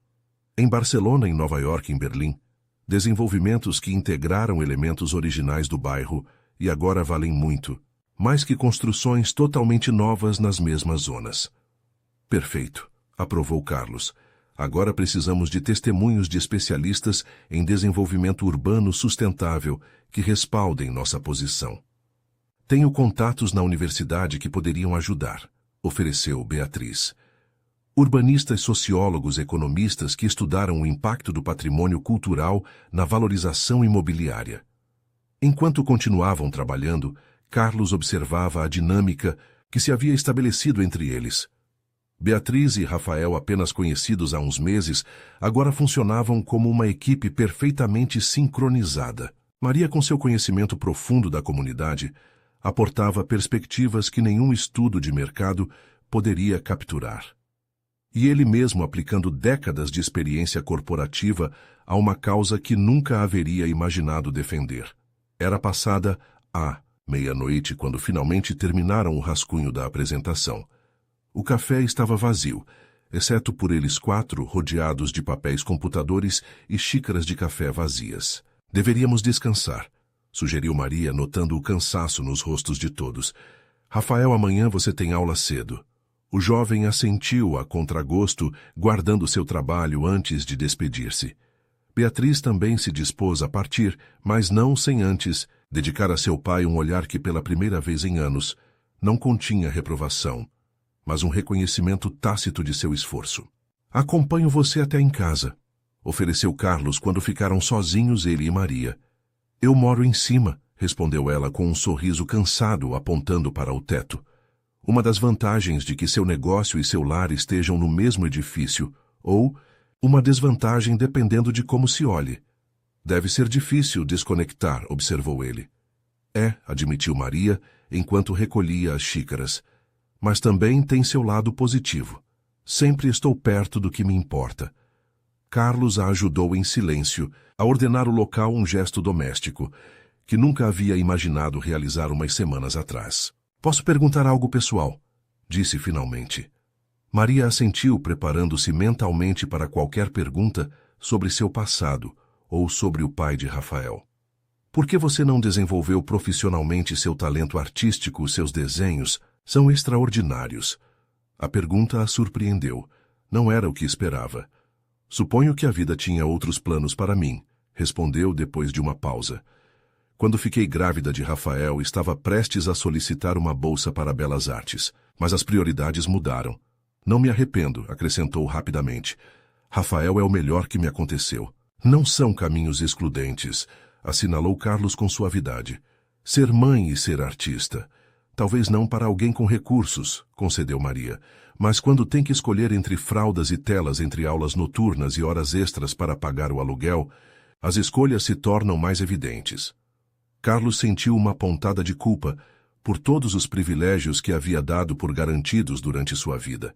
Em Barcelona, em Nova York e em Berlim, desenvolvimentos que integraram elementos originais do bairro e agora valem muito, mais que construções totalmente novas nas mesmas zonas. Perfeito, aprovou Carlos. Agora precisamos de testemunhos de especialistas em desenvolvimento urbano sustentável que respaldem nossa posição. Tenho contatos na universidade que poderiam ajudar, ofereceu Beatriz. Urbanistas, sociólogos, economistas que estudaram o impacto do patrimônio cultural na valorização imobiliária. Enquanto continuavam trabalhando, Carlos observava a dinâmica que se havia estabelecido entre eles. Beatriz e Rafael, apenas conhecidos há uns meses, agora funcionavam como uma equipe perfeitamente sincronizada. Maria, com seu conhecimento profundo da comunidade, aportava perspectivas que nenhum estudo de mercado poderia capturar. E ele mesmo aplicando décadas de experiência corporativa a uma causa que nunca haveria imaginado defender. Era passada a meia-noite quando finalmente terminaram o rascunho da apresentação. O café estava vazio, exceto por eles quatro, rodeados de papéis computadores e xícaras de café vazias. Deveríamos descansar, sugeriu Maria, notando o cansaço nos rostos de todos. Rafael, amanhã você tem aula cedo. O jovem assentiu a contragosto, guardando seu trabalho antes de despedir-se. Beatriz também se dispôs a partir, mas não sem antes dedicar a seu pai um olhar que, pela primeira vez em anos, não continha reprovação, mas um reconhecimento tácito de seu esforço. Acompanho você até em casa, ofereceu Carlos quando ficaram sozinhos ele e Maria. Eu moro em cima, respondeu ela com um sorriso cansado apontando para o teto. Uma das vantagens de que seu negócio e seu lar estejam no mesmo edifício, ou uma desvantagem dependendo de como se olhe. Deve ser difícil desconectar, observou ele. Admitiu Maria, enquanto recolhia as xícaras. Mas também tem seu lado positivo. Sempre estou perto do que me importa. Carlos a ajudou em silêncio a ordenar o local, um gesto doméstico, que nunca havia imaginado realizar umas semanas atrás. Posso perguntar algo pessoal? Disse finalmente. Maria assentiu, preparando-se mentalmente para qualquer pergunta sobre seu passado ou sobre o pai de Rafael. Por que você não desenvolveu profissionalmente seu talento artístico? Seus desenhos são extraordinários. A pergunta a surpreendeu. Não era o que esperava. Suponho que a vida tinha outros planos para mim, respondeu depois de uma pausa. Quando fiquei grávida de Rafael, estava prestes a solicitar uma bolsa para Belas Artes, mas as prioridades mudaram. Não me arrependo, acrescentou rapidamente. Rafael é o melhor que me aconteceu. Não são caminhos excludentes, assinalou Carlos com suavidade. Ser mãe e ser artista. Talvez não para alguém com recursos, concedeu Maria, mas quando tem que escolher entre fraldas e telas, entre aulas noturnas e horas extras para pagar o aluguel, as escolhas se tornam mais evidentes. Carlos sentiu uma pontada de culpa por todos os privilégios que havia dado por garantidos durante sua vida.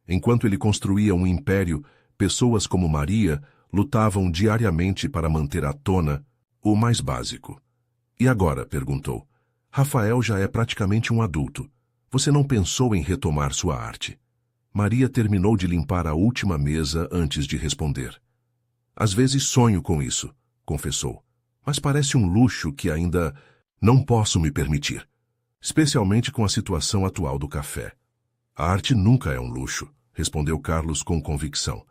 Enquanto ele construía um império, pessoas como Maria lutavam diariamente para manter à tona o mais básico. E agora? Perguntou. Rafael já é praticamente um adulto. Você não pensou em retomar sua arte? Maria terminou de limpar a última mesa antes de responder. Às vezes sonho com isso, confessou. Mas parece um luxo que ainda não posso me permitir, especialmente com a situação atual do café. A arte nunca é um luxo, respondeu Carlos com convicção.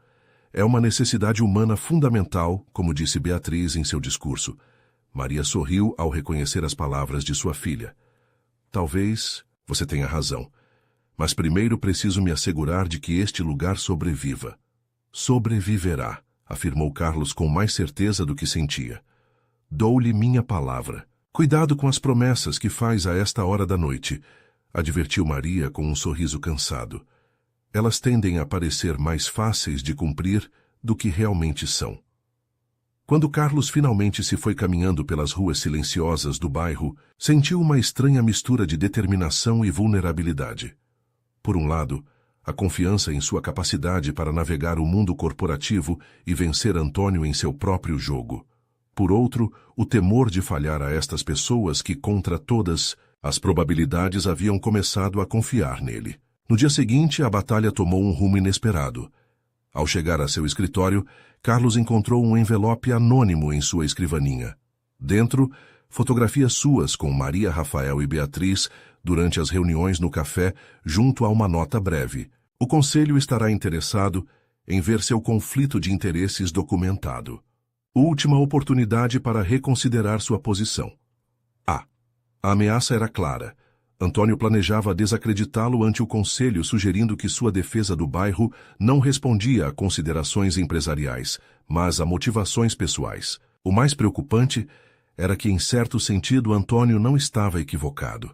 É uma necessidade humana fundamental, como disse Beatriz em seu discurso. Maria sorriu ao reconhecer as palavras de sua filha. Talvez você tenha razão, mas primeiro preciso me assegurar de que este lugar sobreviva. Sobreviverá, afirmou Carlos com mais certeza do que sentia. Dou-lhe minha palavra. Cuidado com as promessas que faz a esta hora da noite, advertiu Maria com um sorriso cansado. Elas tendem a parecer mais fáceis de cumprir do que realmente são. Quando Carlos finalmente se foi caminhando pelas ruas silenciosas do bairro, sentiu uma estranha mistura de determinação e vulnerabilidade. Por um lado, a confiança em sua capacidade para navegar o mundo corporativo e vencer Antônio em seu próprio jogo. Por outro, o temor de falhar a estas pessoas que, contra todas, As probabilidades haviam começado a confiar nele. No dia seguinte, a batalha tomou um rumo inesperado. Ao chegar a seu escritório, Carlos encontrou um envelope anônimo em sua escrivaninha. Dentro, fotografias suas com Maria, Rafael e Beatriz durante as reuniões no café, junto a uma nota breve. O conselho estará interessado em ver seu conflito de interesses documentado. Última oportunidade para reconsiderar sua posição. A ameaça era clara. Antônio planejava desacreditá-lo ante o conselho, sugerindo que sua defesa do bairro não respondia a considerações empresariais, mas a motivações pessoais. O mais preocupante era que, em certo sentido, Antônio não estava equivocado.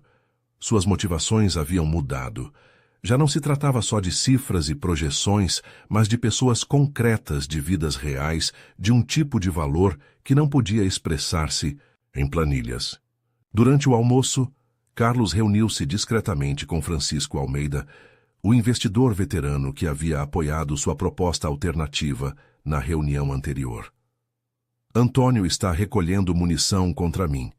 Suas motivações haviam mudado. Já não se tratava só de cifras e projeções, mas de pessoas concretas, de vidas reais, de um tipo de valor que não podia expressar-se em planilhas. Durante o almoço, Carlos reuniu-se discretamente com Francisco Almeida, o investidor veterano que havia apoiado sua proposta alternativa na reunião anterior. Antônio está recolhendo munição contra mim,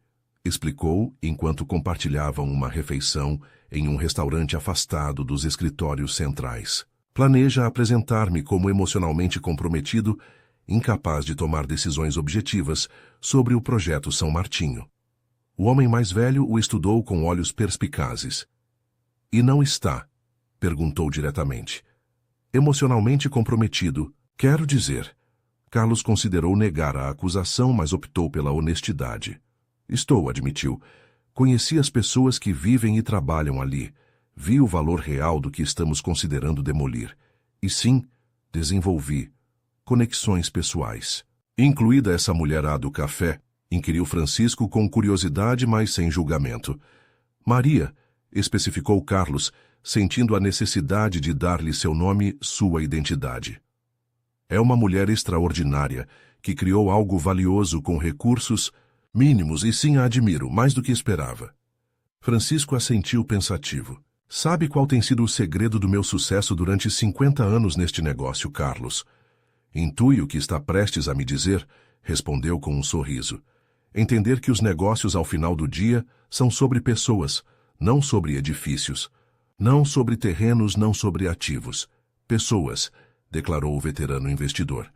explicou enquanto compartilhavam uma refeição em um restaurante afastado dos escritórios centrais. Planeja apresentar-me como emocionalmente comprometido, incapaz de tomar decisões objetivas sobre o projeto São Martinho. O homem mais velho o estudou com olhos perspicazes. E não está? Perguntou diretamente. Emocionalmente comprometido, quero dizer. Carlos considerou negar a acusação, mas optou pela honestidade. Estou, admitiu. Conheci as pessoas que vivem e trabalham ali. Vi o valor real do que estamos considerando demolir. E sim, desenvolvi conexões pessoais. Incluída essa mulherada do café, inquiriu Francisco com curiosidade, mas sem julgamento. Maria, especificou Carlos, sentindo a necessidade de dar-lhe seu nome, sua identidade. É uma mulher extraordinária, que criou algo valioso com recursos mínimos e sim a admiro, mais do que esperava. Francisco assentiu pensativo. Sabe qual tem sido o segredo do meu sucesso durante 50 anos neste negócio, Carlos? Intui o que está prestes a me dizer, respondeu com um sorriso. Entender que os negócios ao final do dia são sobre pessoas, não sobre edifícios. Não sobre terrenos, não sobre ativos. Pessoas, declarou o veterano investidor.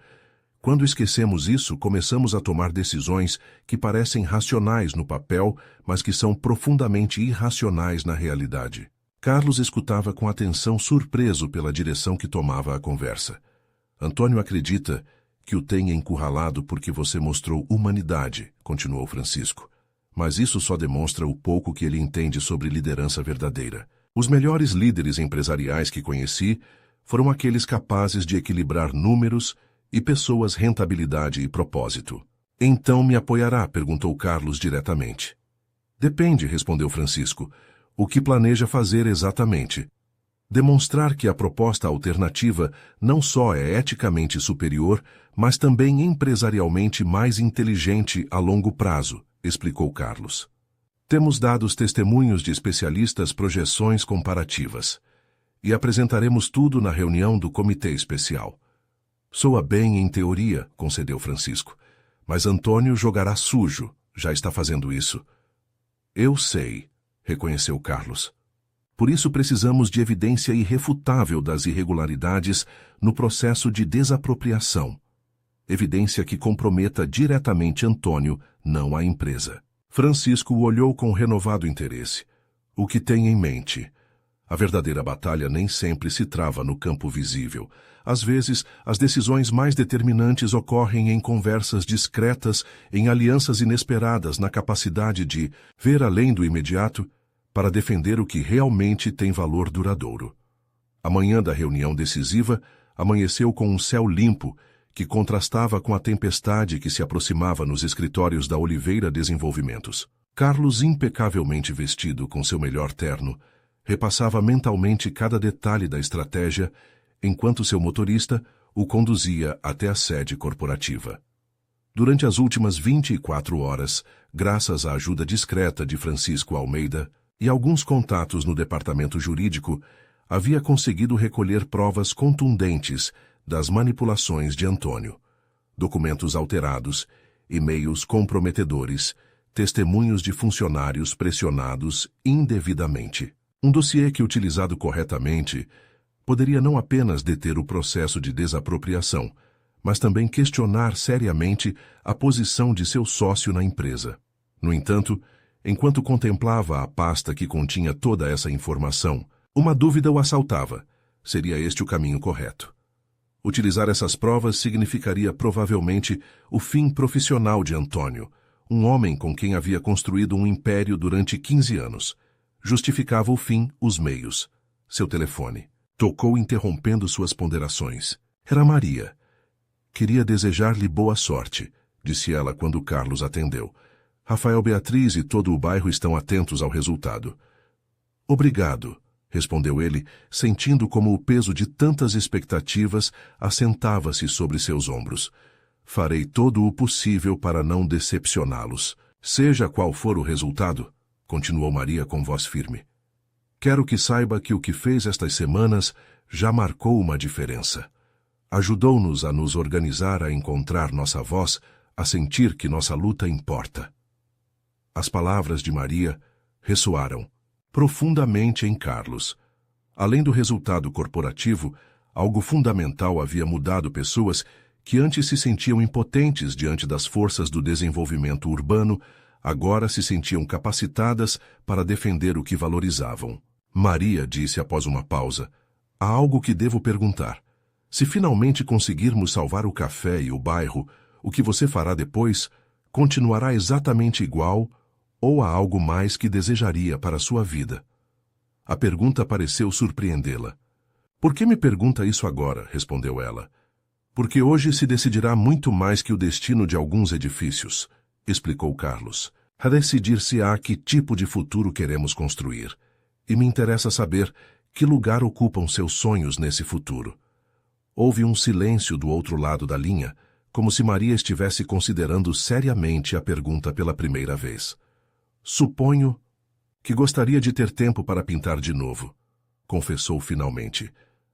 Quando esquecemos isso, começamos a tomar decisões que parecem racionais no papel, mas que são profundamente irracionais na realidade. Carlos escutava com atenção, surpreso pela direção que tomava a conversa. Antônio acredita que o tenha encurralado porque você mostrou humanidade, continuou Francisco. Mas isso só demonstra o pouco que ele entende sobre liderança verdadeira. Os melhores líderes empresariais que conheci foram aqueles capazes de equilibrar números e pessoas, rentabilidade e propósito. Então me apoiará? Perguntou Carlos diretamente. Depende, respondeu Francisco. O que planeja fazer exatamente? Demonstrar que a proposta alternativa não só é eticamente superior, mas também empresarialmente mais inteligente a longo prazo, explicou Carlos. Temos dados testemunhos de especialistas, projeções comparativas. E apresentaremos tudo na reunião do comitê especial. Soa bem em teoria, concedeu Francisco. Mas Antônio jogará sujo, já está fazendo isso. Eu sei, reconheceu Carlos. Por isso precisamos de evidência irrefutável das irregularidades no processo de desapropriação. Evidência que comprometa diretamente Antônio, não a empresa. Francisco o olhou com renovado interesse. O que tem em mente? A verdadeira batalha nem sempre se trava no campo visível. Às vezes, as decisões mais determinantes ocorrem em conversas discretas, em alianças inesperadas, na capacidade de ver além do imediato para defender o que realmente tem valor duradouro. A manhã da reunião decisiva amanheceu com um céu limpo que contrastava com a tempestade que se aproximava nos escritórios da Oliveira Desenvolvimentos. Carlos, impecavelmente vestido com seu melhor terno, repassava mentalmente cada detalhe da estratégia, enquanto seu motorista o conduzia até a sede corporativa. Durante as últimas 24 horas, graças à ajuda discreta de Francisco Almeida e alguns contatos no departamento jurídico, havia conseguido recolher provas contundentes das manipulações de Antônio. Documentos alterados, e-mails comprometedores, testemunhos de funcionários pressionados indevidamente. Um dossiê que, utilizado corretamente, poderia não apenas deter o processo de desapropriação, mas também questionar seriamente a posição de seu sócio na empresa. No entanto, enquanto contemplava a pasta que continha toda essa informação, uma dúvida o assaltava. Seria este o caminho correto? Utilizar essas provas significaria provavelmente o fim profissional de Antônio, um homem com quem havia construído um império durante 15 anos. Justificava o fim os meios. Seu telefone tocou, interrompendo suas ponderações. Era Maria. Queria desejar-lhe boa sorte, disse ela quando Carlos atendeu. Rafael, Beatriz e todo o bairro estão atentos ao resultado. Obrigado, respondeu ele, sentindo como o peso de tantas expectativas assentava-se sobre seus ombros. Farei todo o possível para não decepcioná-los. Seja qual for o resultado, continuou Maria com voz firme. Quero que saiba que o que fez estas semanas já marcou uma diferença. Ajudou-nos a nos organizar, a encontrar nossa voz, a sentir que nossa luta importa. As palavras de Maria ressoaram profundamente em Carlos. Além do resultado corporativo, algo fundamental havia mudado pessoas que antes se sentiam impotentes diante das forças do desenvolvimento urbano, agora se sentiam capacitadas para defender o que valorizavam. Maria disse após uma pausa: há algo que devo perguntar. Se finalmente conseguirmos salvar o café e o bairro, o que você fará depois? Continuará exatamente igual ou há algo mais que desejaria para a sua vida? A pergunta pareceu surpreendê-la. Por que me pergunta isso agora? Respondeu ela. Porque hoje se decidirá muito mais que o destino de alguns edifícios, explicou Carlos. A decidir-se-á que tipo de futuro queremos construir. E me interessa saber que lugar ocupam seus sonhos nesse futuro. Houve um silêncio do outro lado da linha, como se Maria estivesse considerando seriamente a pergunta pela primeira vez. Suponho que gostaria de ter tempo para pintar de novo, confessou finalmente.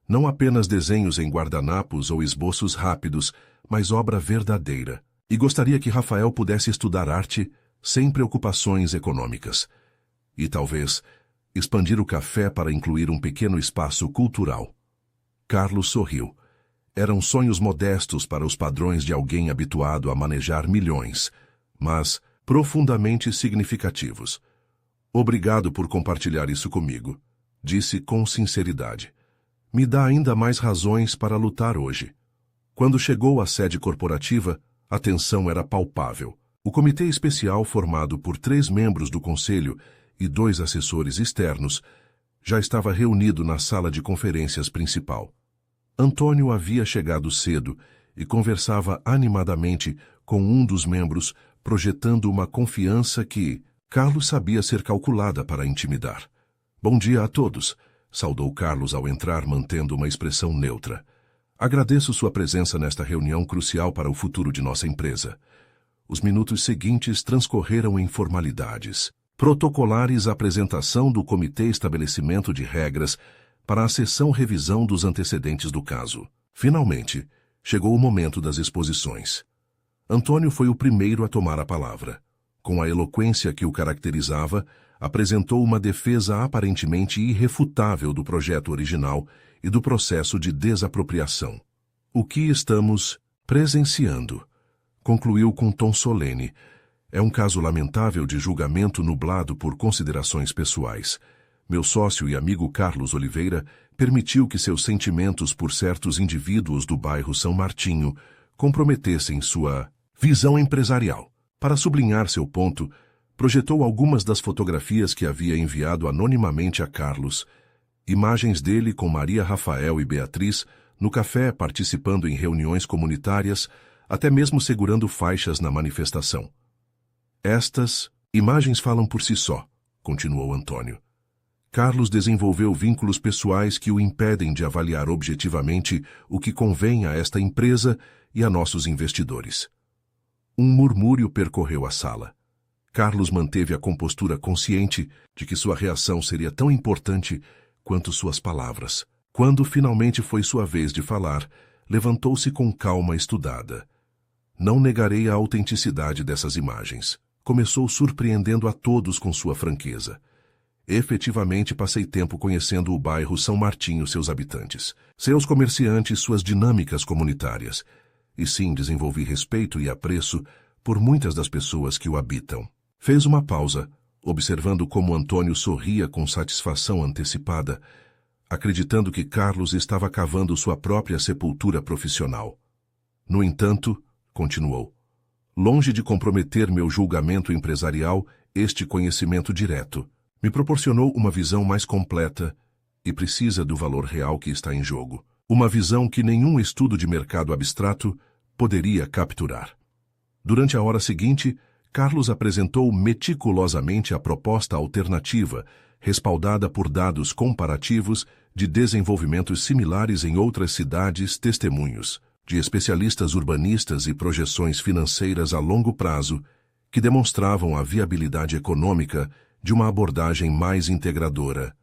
Não apenas desenhos em guardanapos ou esboços rápidos, mas obra verdadeira. E gostaria que Rafael pudesse estudar arte sem preocupações econômicas. E talvez expandir o café para incluir um pequeno espaço cultural. Carlos sorriu. Eram sonhos modestos para os padrões de alguém habituado a manejar milhões, mas profundamente significativos. Obrigado por compartilhar isso comigo, disse com sinceridade. Me dá ainda mais razões para lutar hoje. Quando chegou à sede corporativa, a tensão era palpável. O comitê especial, formado por 3 membros do conselho e 2 assessores externos, já estava reunido na sala de conferências principal. Antônio havia chegado cedo e conversava animadamente com um dos membros, projetando uma confiança que Carlos sabia ser calculada para intimidar. Bom dia a todos, saudou Carlos ao entrar, mantendo uma expressão neutra. Agradeço sua presença nesta reunião crucial para o futuro de nossa empresa. Os minutos seguintes transcorreram em formalidades protocolares, a apresentação do Comitê Estabelecimento de Regras para a sessão revisão dos antecedentes do caso. Finalmente, chegou o momento das exposições. Antônio foi o primeiro a tomar a palavra. Com a eloquência que o caracterizava, apresentou uma defesa aparentemente irrefutável do projeto original e do processo de desapropriação. O que estamos presenciando, concluiu com tom solene, é um caso lamentável de julgamento nublado por considerações pessoais. Meu sócio e amigo Carlos Oliveira permitiu que seus sentimentos por certos indivíduos do bairro São Martinho comprometessem sua visão empresarial. Para sublinhar seu ponto, projetou algumas das fotografias que havia enviado anonimamente a Carlos, imagens dele com Maria, Rafael e Beatriz no café, participando em reuniões comunitárias, até mesmo segurando faixas na manifestação. Estas imagens falam por si só, continuou Antônio. Carlos desenvolveu vínculos pessoais que o impedem de avaliar objetivamente o que convém a esta empresa e a nossos investidores. Um murmúrio percorreu a sala. Carlos manteve a compostura consciente de que sua reação seria tão importante quanto suas palavras. Quando finalmente foi sua vez de falar, levantou-se com calma estudada. Não negarei a autenticidade dessas imagens, começou surpreendendo a todos com sua franqueza. Efetivamente passei tempo conhecendo o bairro São Martinho, seus habitantes, seus comerciantes, suas dinâmicas comunitárias. E sim, desenvolvi respeito e apreço por muitas das pessoas que o habitam. Fez uma pausa, observando como Antônio sorria com satisfação antecipada, acreditando que Carlos estava cavando sua própria sepultura profissional. No entanto, continuou, longe de comprometer meu julgamento empresarial, este conhecimento direto me proporcionou uma visão mais completa e precisa do valor real que está em jogo. Uma visão que nenhum estudo de mercado abstrato poderia capturar. Durante a hora seguinte, Carlos apresentou meticulosamente a proposta alternativa, respaldada por dados comparativos de desenvolvimentos similares em outras cidades, testemunhos de especialistas urbanistas e projeções financeiras a longo prazo que demonstravam a viabilidade econômica de uma abordagem mais integradora.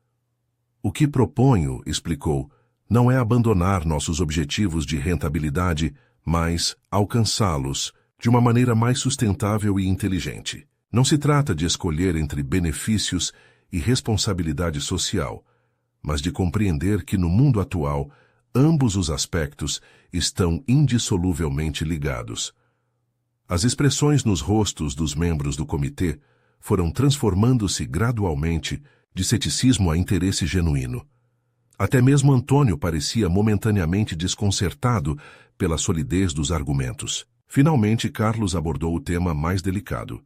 O que proponho, explicou, não é abandonar nossos objetivos de rentabilidade, mas alcançá-los de uma maneira mais sustentável e inteligente. Não se trata de escolher entre benefícios e responsabilidade social, mas de compreender que no mundo atual ambos os aspectos estão indissoluvelmente ligados. As expressões nos rostos dos membros do comitê foram transformando-se gradualmente de ceticismo a interesse genuíno. Até mesmo Antônio parecia momentaneamente desconcertado pela solidez dos argumentos. Finalmente, Carlos abordou o tema mais delicado.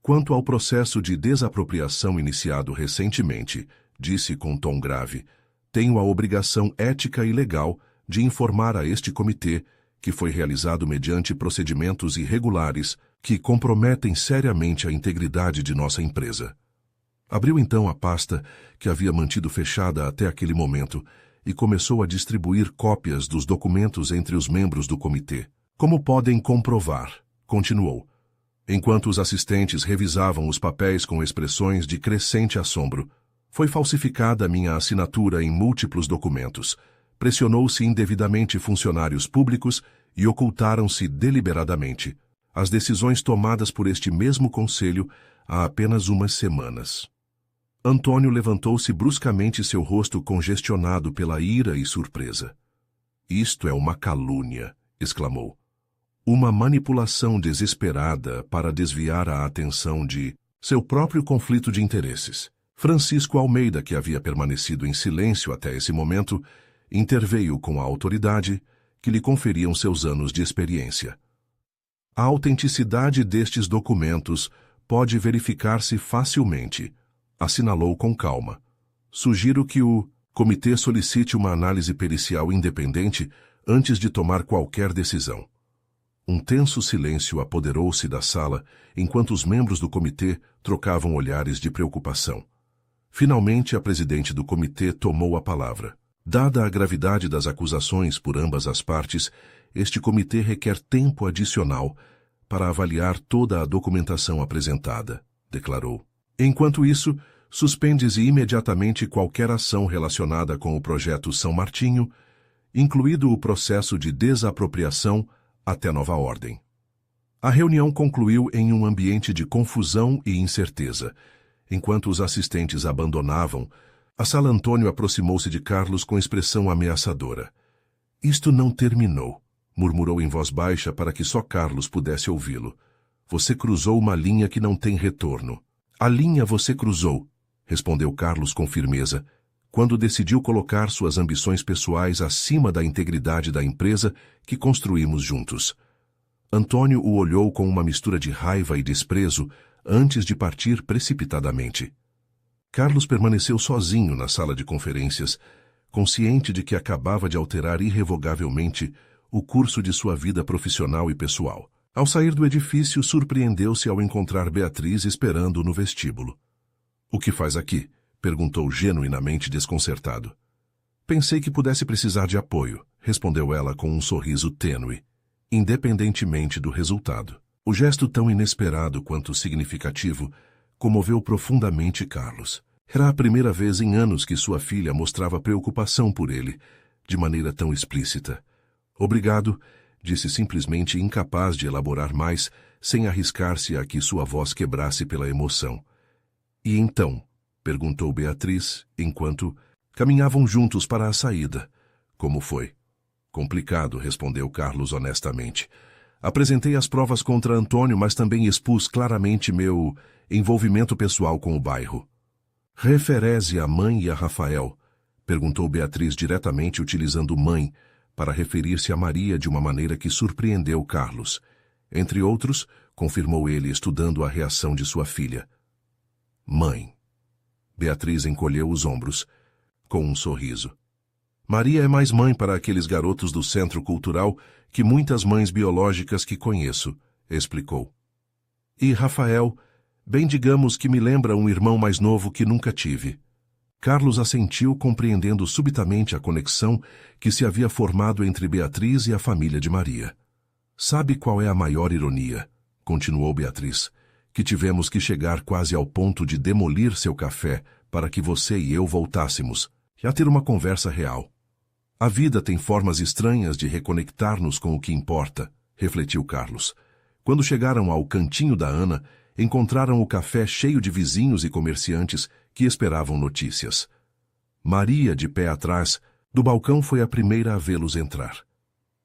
Quanto ao processo de desapropriação iniciado recentemente, disse com tom grave, tenho a obrigação ética e legal de informar a este comitê que foi realizado mediante procedimentos irregulares que comprometem seriamente a integridade de nossa empresa. Abriu então a pasta que havia mantido fechada até aquele momento e começou a distribuir cópias dos documentos entre os membros do comitê. Como podem comprovar, continuou, enquanto os assistentes revisavam os papéis com expressões de crescente assombro, foi falsificada minha assinatura em múltiplos documentos, pressionou-se indevidamente funcionários públicos e ocultaram-se deliberadamente as decisões tomadas por este mesmo conselho há apenas umas semanas. Antônio levantou-se bruscamente, seu rosto congestionado pela ira e surpresa. Isto é uma calúnia, exclamou. Uma manipulação desesperada para desviar a atenção de seu próprio conflito de interesses. Francisco Almeida, que havia permanecido em silêncio até esse momento, interveio com a autoridade que lhe conferiam seus anos de experiência. A autenticidade destes documentos pode verificar-se facilmente, assinalou com calma. Sugiro que o comitê solicite uma análise pericial independente antes de tomar qualquer decisão. Um tenso silêncio apoderou-se da sala enquanto os membros do comitê trocavam olhares de preocupação. Finalmente, a presidente do comitê tomou a palavra. Dada a gravidade das acusações por ambas as partes, este comitê requer tempo adicional para avaliar toda a documentação apresentada, declarou. Enquanto isso, suspende-se imediatamente qualquer ação relacionada com o projeto São Martinho, incluído o processo de desapropriação até nova ordem. A reunião concluiu em um ambiente de confusão e incerteza. Enquanto os assistentes abandonavam, a sala, Antônio aproximou-se de Carlos com expressão ameaçadora. Isto não terminou, murmurou em voz baixa para que só Carlos pudesse ouvi-lo. Você cruzou uma linha que não tem retorno. A linha você cruzou, respondeu Carlos com firmeza, quando decidiu colocar suas ambições pessoais acima da integridade da empresa que construímos juntos. Antônio o olhou com uma mistura de raiva e desprezo antes de partir precipitadamente. Carlos permaneceu sozinho na sala de conferências, consciente de que acabava de alterar irrevogavelmente o curso de sua vida profissional e pessoal. Ao sair do edifício, surpreendeu-se ao encontrar Beatriz esperando-o no vestíbulo. — O que faz aqui? Perguntou genuinamente desconcertado. — Pensei que pudesse precisar de apoio, respondeu ela com um sorriso tênue, independentemente do resultado. O gesto, tão inesperado quanto significativo, comoveu profundamente Carlos. Era a primeira vez em anos que sua filha mostrava preocupação por ele, de maneira tão explícita. — Obrigado, disse simplesmente incapaz de elaborar mais, sem arriscar-se a que sua voz quebrasse pela emoção. E então? Perguntou Beatriz, enquanto caminhavam juntos para a saída. Como foi? Complicado, respondeu Carlos honestamente. Apresentei as provas contra Antônio, mas também expus claramente meu envolvimento pessoal com o bairro. Referese a mãe e a Rafael? Perguntou Beatriz diretamente utilizando mãe, para referir-se a Maria de uma maneira que surpreendeu Carlos. Entre outros, confirmou ele, estudando a reação de sua filha. Mãe. Beatriz encolheu os ombros, com um sorriso. Maria é mais mãe para aqueles garotos do Centro Cultural que muitas mães biológicas que conheço, explicou. E Rafael, bem digamos que me lembra um irmão mais novo que nunca tive. Carlos assentiu, compreendendo subitamente a conexão que se havia formado entre Beatriz e a família de Maria. Sabe qual é a maior ironia? Continuou Beatriz. Que tivemos que chegar quase ao ponto de demolir seu café para que você e eu voltássemos a ter uma conversa real. A vida tem formas estranhas de reconectar-nos com o que importa, refletiu Carlos. Quando chegaram ao cantinho da Ana, encontraram o café cheio de vizinhos e comerciantes que esperavam notícias. Maria, de pé atrás, do balcão, foi a primeira a vê-los entrar.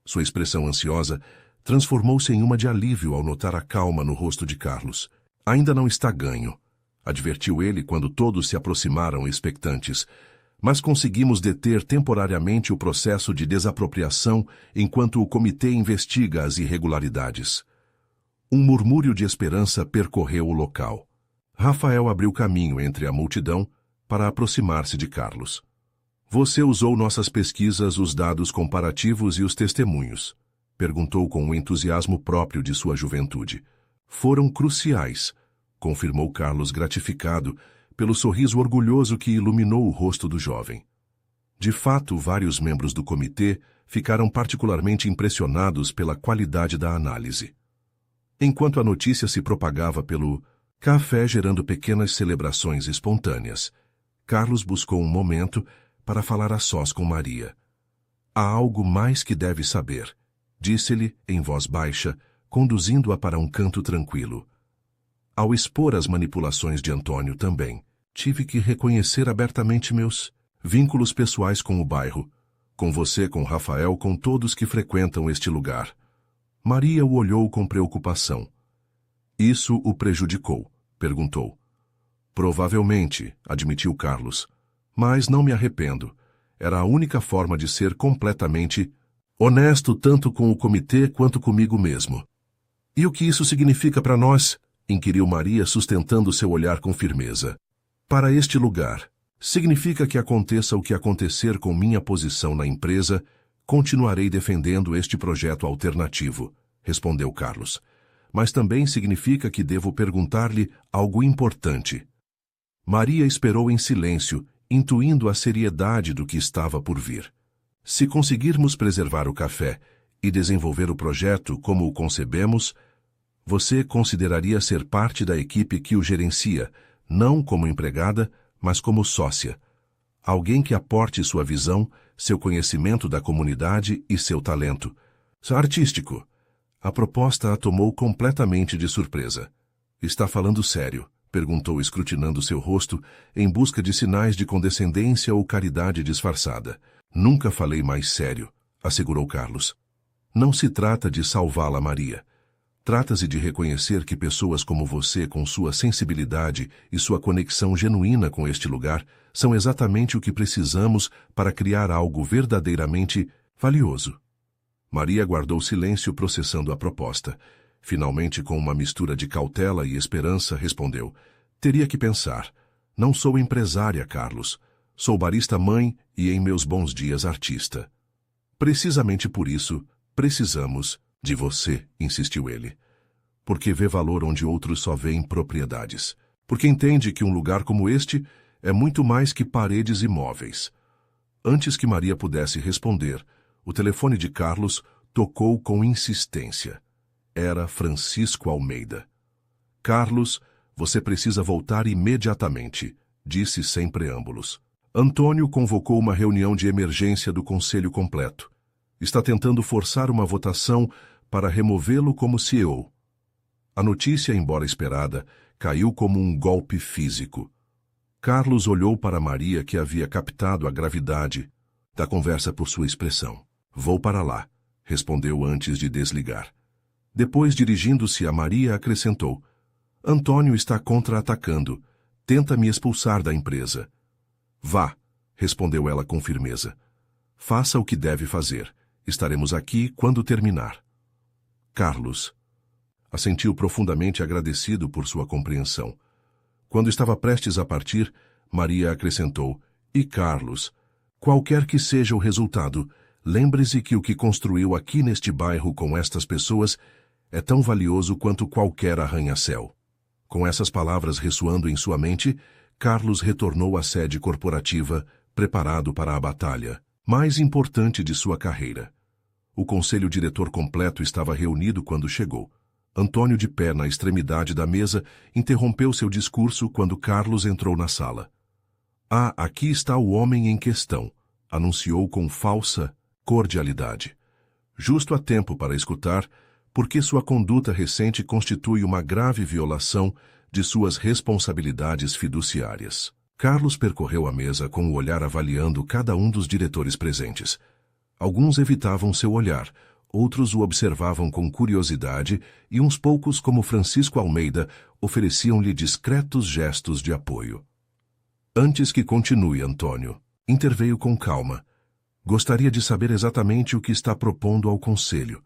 Sua expressão ansiosa transformou-se em uma de alívio ao notar a calma no rosto de Carlos. Ainda não está ganho, advertiu ele quando todos se aproximaram expectantes, mas conseguimos deter temporariamente o processo de desapropriação enquanto o comitê investiga as irregularidades. Um murmúrio de esperança percorreu o local. Rafael abriu caminho entre a multidão para aproximar-se de Carlos. Você usou nossas pesquisas, os dados comparativos e os testemunhos? Perguntou com o entusiasmo próprio de sua juventude. Foram cruciais, confirmou Carlos, gratificado pelo sorriso orgulhoso que iluminou o rosto do jovem. De fato, vários membros do comitê ficaram particularmente impressionados pela qualidade da análise. Enquanto a notícia se propagava pelo café, gerando pequenas celebrações espontâneas, Carlos buscou um momento para falar a sós com Maria. Há algo mais que deve saber, disse-lhe em voz baixa, conduzindo-a para um canto tranquilo. Ao expor as manipulações de Antônio também, tive que reconhecer abertamente meus vínculos pessoais com o bairro, com você, com Rafael, com todos que frequentam este lugar. Maria o olhou com preocupação. Isso o prejudicou? Perguntou. Provavelmente, admitiu Carlos. Mas não me arrependo. Era a única forma de ser completamente honesto tanto com o comitê quanto comigo mesmo. E o que isso significa para nós? Inquiriu Maria, sustentando seu olhar com firmeza. Para este lugar, significa que aconteça o que acontecer com minha posição na empresa, continuarei defendendo este projeto alternativo, respondeu Carlos. Mas também significa que devo perguntar-lhe algo importante. Maria esperou em silêncio, intuindo a seriedade do que estava por vir. Se conseguirmos preservar o café e desenvolver o projeto como o concebemos, você consideraria ser parte da equipe que o gerencia, não como empregada, mas como sócia. Alguém que aporte sua visão, seu conhecimento da comunidade e seu talento. Artístico. A proposta a tomou completamente de surpresa. Está falando sério? Perguntou, escrutinando seu rosto, em busca de sinais de condescendência ou caridade disfarçada. Nunca falei mais sério, assegurou Carlos. Não se trata de salvá-la, Maria. Trata-se de reconhecer que pessoas como você, com sua sensibilidade e sua conexão genuína com este lugar, são exatamente o que precisamos para criar algo verdadeiramente valioso. Maria guardou silêncio, processando a proposta. Finalmente, com uma mistura de cautela e esperança, respondeu. Teria que pensar. Não sou empresária, Carlos. Sou barista-mãe e, em meus bons dias, artista. Precisamente por isso, precisamos de você, insistiu ele. Porque vê valor onde outros só veem propriedades. Porque entende que um lugar como este é muito mais que paredes e móveis. Antes que Maria pudesse responder, o telefone de Carlos tocou com insistência. Era Francisco Almeida. Carlos, você precisa voltar imediatamente, disse sem preâmbulos. Antônio convocou uma reunião de emergência do conselho completo. Está tentando forçar uma votação para removê-lo como CEO. A notícia, embora esperada, caiu como um golpe físico. Carlos olhou para Maria, que havia captado a gravidade da conversa por sua expressão. Vou para lá, respondeu antes de desligar. Depois, dirigindo-se a Maria, acrescentou: Antônio está contra-atacando. Tenta me expulsar da empresa. Vá, respondeu ela com firmeza. Faça o que deve fazer. Estaremos aqui quando terminar. Carlos assentiu profundamente agradecido por sua compreensão. Quando estava prestes a partir, Maria acrescentou: E Carlos, qualquer que seja o resultado, lembre-se que o que construiu aqui neste bairro com estas pessoas é tão valioso quanto qualquer arranha-céu. Com essas palavras ressoando em sua mente, Carlos retornou à sede corporativa, preparado para a batalha mais importante de sua carreira. O conselho diretor completo estava reunido quando chegou. Antônio, de pé na extremidade da mesa, interrompeu seu discurso quando Carlos entrou na sala. Ah, aqui está o homem em questão, anunciou com falsa cordialidade. Justo a tempo para escutar, porque sua conduta recente constitui uma grave violação de suas responsabilidades fiduciárias. Carlos percorreu a mesa com o olhar avaliando cada um dos diretores presentes. Alguns evitavam seu olhar, outros o observavam com curiosidade e uns poucos, como Francisco Almeida, ofereciam-lhe discretos gestos de apoio. Antes que continue, Antônio, interveio com calma. Gostaria de saber exatamente o que está propondo ao conselho.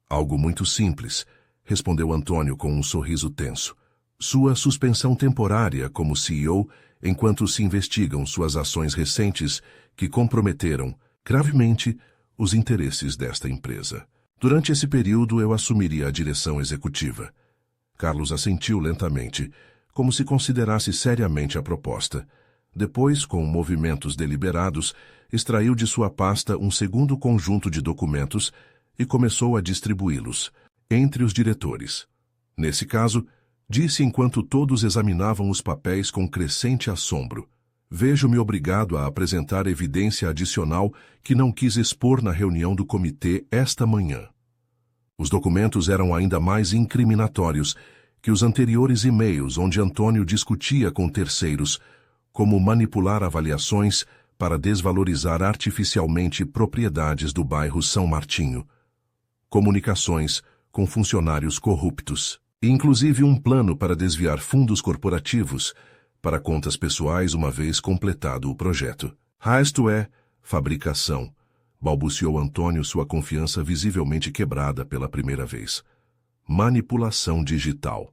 Algo muito simples, respondeu Antônio com um sorriso tenso. Sua suspensão temporária como CEO enquanto se investigam suas ações recentes que comprometeram gravemente os interesses desta empresa. Durante esse período eu assumiria a direção executiva. Carlos assentiu lentamente, como se considerasse seriamente a proposta. Depois, com movimentos deliberados, extraiu de sua pasta um segundo conjunto de documentos e começou a distribuí-los entre os diretores. Nesse caso, disse enquanto todos examinavam os papéis com crescente assombro: Vejo-me obrigado a apresentar evidência adicional que não quis expor na reunião do comitê esta manhã. Os documentos eram ainda mais incriminatórios que os anteriores e-mails onde Antônio discutia com terceiros como manipular avaliações para desvalorizar artificialmente propriedades do bairro São Martinho, comunicações com funcionários corruptos, e inclusive um plano para desviar fundos corporativos para contas pessoais uma vez completado o projeto. Isto é, fabricação, balbuciou Antônio, sua confiança visivelmente quebrada pela primeira vez. Manipulação digital.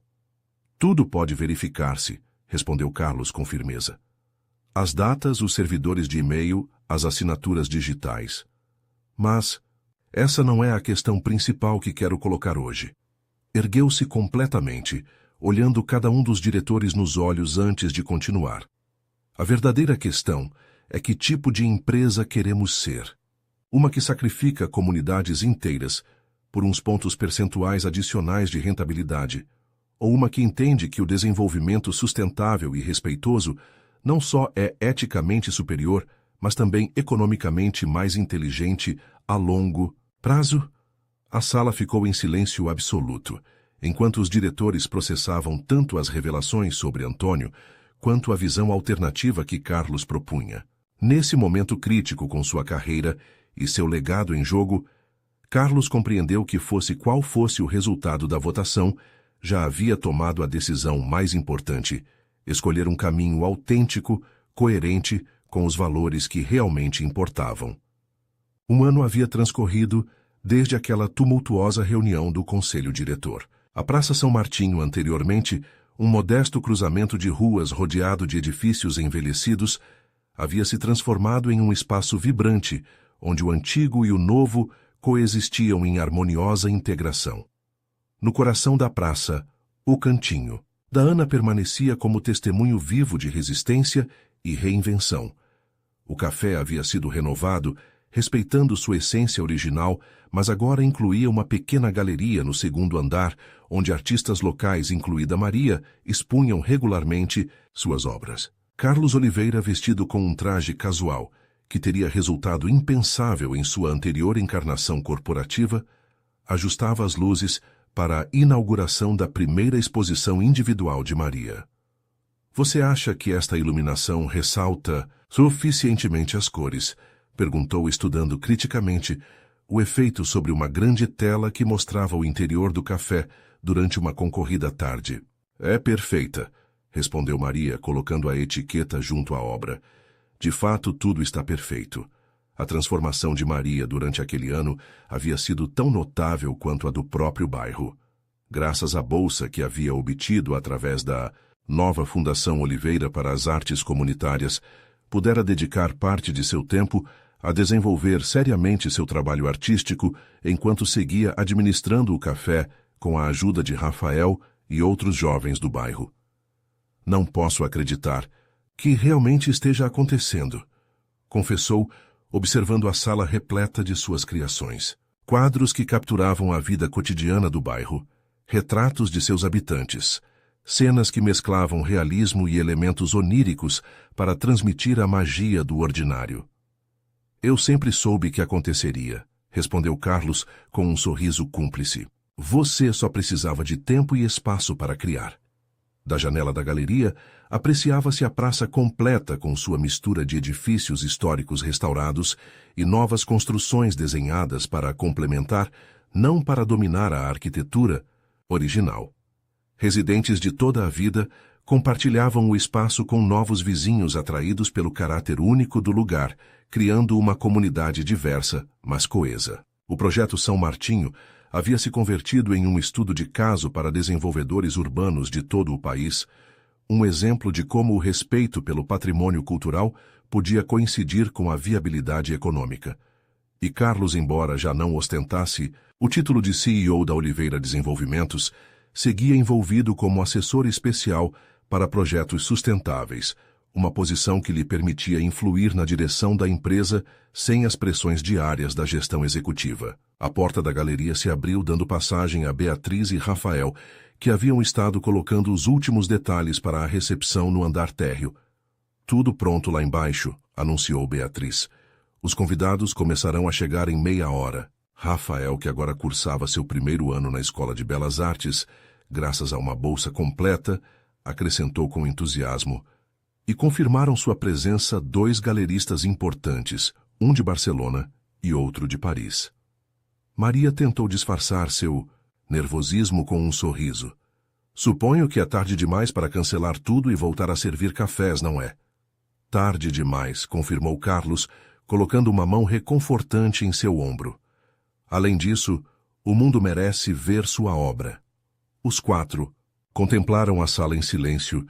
Tudo pode verificar-se, respondeu Carlos com firmeza. As datas, os servidores de e-mail, as assinaturas digitais. Mas essa não é a questão principal que quero colocar hoje. Ergueu-se completamente, olhando cada um dos diretores nos olhos antes de continuar. A verdadeira questão é que tipo de empresa queremos ser. Uma que sacrifica comunidades inteiras por uns pontos percentuais adicionais de rentabilidade, ou uma que entende que o desenvolvimento sustentável e respeitoso não só é eticamente superior, mas também economicamente mais inteligente a longo prazo? A sala ficou em silêncio absoluto, enquanto os diretores processavam tanto as revelações sobre Antônio, quanto a visão alternativa que Carlos propunha. Nesse momento crítico com sua carreira e seu legado em jogo, Carlos compreendeu que fosse qual fosse o resultado da votação, já havia tomado a decisão mais importante: escolher um caminho autêntico, coerente com os valores que realmente importavam. Um ano havia transcorrido desde aquela tumultuosa reunião do conselho diretor. A Praça São Martinho, anteriormente, um modesto cruzamento de ruas rodeado de edifícios envelhecidos, havia se transformado em um espaço vibrante, onde o antigo e o novo coexistiam em harmoniosa integração. No coração da praça, o cantinho da Ana permanecia como testemunho vivo de resistência e reinvenção. O café havia sido renovado, respeitando sua essência original, mas agora incluía uma pequena galeria no segundo andar, onde artistas locais, incluída Maria, expunham regularmente suas obras. Carlos Oliveira, vestido com um traje casual, que teria resultado impensável em sua anterior encarnação corporativa, ajustava as luzes para a inauguração da primeira exposição individual de Maria. Você acha que esta iluminação ressalta suficientemente as cores? Perguntou, estudando criticamente o efeito sobre uma grande tela que mostrava o interior do café durante uma concorrida tarde. É perfeita, respondeu Maria, colocando a etiqueta junto à obra. De fato, tudo está perfeito. A transformação de Maria durante aquele ano havia sido tão notável quanto a do próprio bairro. Graças à bolsa que havia obtido através da nova Fundação Oliveira para as Artes Comunitárias, pudera dedicar parte de seu tempo a desenvolver seriamente seu trabalho artístico enquanto seguia administrando o café com a ajuda de Rafael e outros jovens do bairro. Não posso acreditar que realmente esteja acontecendo, confessou, observando a sala repleta de suas criações. Quadros que capturavam a vida cotidiana do bairro, retratos de seus habitantes, cenas que mesclavam realismo e elementos oníricos para transmitir a magia do ordinário. Eu sempre soube que aconteceria, respondeu Carlos com um sorriso cúmplice. Você só precisava de tempo e espaço para criar. Da janela da galeria, apreciava-se a praça completa com sua mistura de edifícios históricos restaurados e novas construções desenhadas para complementar, não para dominar a arquitetura original. Residentes de toda a vida compartilhavam o espaço com novos vizinhos atraídos pelo caráter único do lugar, criando uma comunidade diversa, mas coesa. O projeto São Martinho havia se convertido em um estudo de caso para desenvolvedores urbanos de todo o país, um exemplo de como o respeito pelo patrimônio cultural podia coincidir com a viabilidade econômica. E Carlos, embora já não ostentasse o título de CEO da Oliveira Desenvolvimentos, seguia envolvido como assessor especial para projetos sustentáveis, uma posição que lhe permitia influir na direção da empresa sem as pressões diárias da gestão executiva. A porta da galeria se abriu, dando passagem a Beatriz e Rafael, que haviam estado colocando os últimos detalhes para a recepção no andar térreo. Tudo pronto lá embaixo, anunciou Beatriz. Os convidados começarão a chegar em meia hora. Rafael, que agora cursava seu primeiro ano na Escola de Belas Artes, graças a uma bolsa completa, acrescentou com entusiasmo. E confirmaram sua presença 2 galeristas importantes, um de Barcelona e outro de Paris. Maria tentou disfarçar seu nervosismo com um sorriso. Suponho que é tarde demais para cancelar tudo e voltar a servir cafés, não é? Tarde demais, confirmou Carlos, colocando uma mão reconfortante em seu ombro. Além disso, o mundo merece ver sua obra. Os 4 contemplaram a sala em silêncio,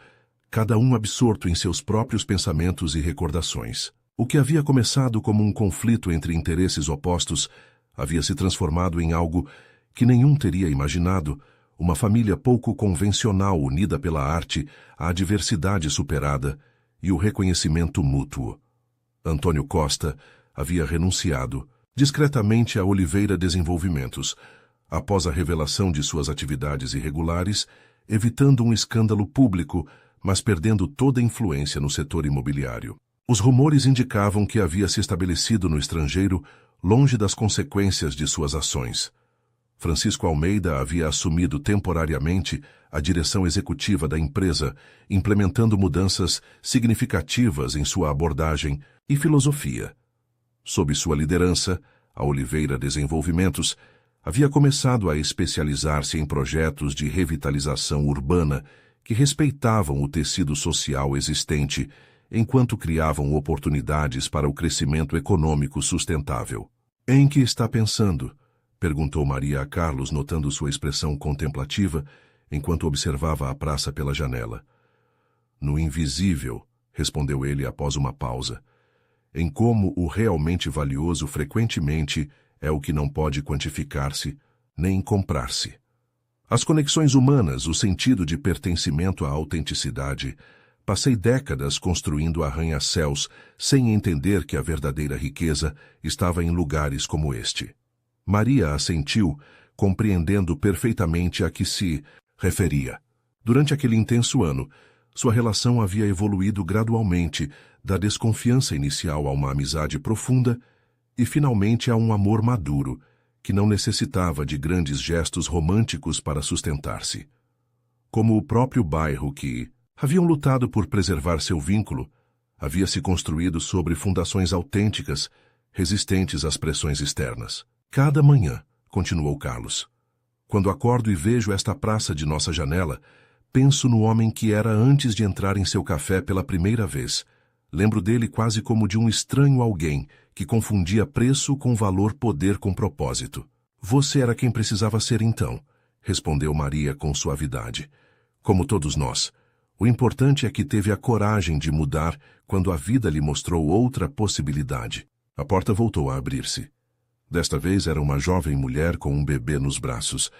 cada um absorto em seus próprios pensamentos e recordações. O que havia começado como um conflito entre interesses opostos havia se transformado em algo que nenhum teria imaginado, uma família pouco convencional unida pela arte, a adversidade superada e o reconhecimento mútuo. Antônio Costa havia renunciado discretamente a Oliveira Desenvolvimentos, após a revelação de suas atividades irregulares, evitando um escândalo público, mas perdendo toda influência no setor imobiliário. Os rumores indicavam que havia se estabelecido no estrangeiro, longe das consequências de suas ações. Francisco Almeida havia assumido temporariamente a direção executiva da empresa, implementando mudanças significativas em sua abordagem e filosofia. Sob sua liderança, a Oliveira Desenvolvimentos havia começado a especializar-se em projetos de revitalização urbana que respeitavam o tecido social existente, enquanto criavam oportunidades para o crescimento econômico sustentável. Em que está pensando? Perguntou Maria a Carlos, notando sua expressão contemplativa, enquanto observava a praça pela janela. No invisível, respondeu ele após uma pausa. Em como o realmente valioso frequentemente é o que não pode quantificar-se, nem comprar-se. As conexões humanas, o sentido de pertencimento à autenticidade. Passei décadas construindo arranha-céus sem entender que a verdadeira riqueza estava em lugares como este. Maria assentiu, compreendendo perfeitamente a que se referia. Durante aquele intenso ano, sua relação havia evoluído gradualmente, da desconfiança inicial a uma amizade profunda e finalmente a um amor maduro, que não necessitava de grandes gestos românticos para sustentar-se. Como o próprio bairro que haviam lutado por preservar seu vínculo, havia se construído sobre fundações autênticas, resistentes às pressões externas. Cada manhã, continuou Carlos, quando acordo e vejo esta praça de nossa janela, penso no homem que era antes de entrar em seu café pela primeira vez. Lembro dele quase como de um estranho alguém que confundia preço com valor, poder com propósito. Você era quem precisava ser então, respondeu Maria com suavidade. Como todos nós, o importante é que teve a coragem de mudar quando a vida lhe mostrou outra possibilidade. A porta voltou a abrir-se. Desta vez era uma jovem mulher com um bebê nos braços.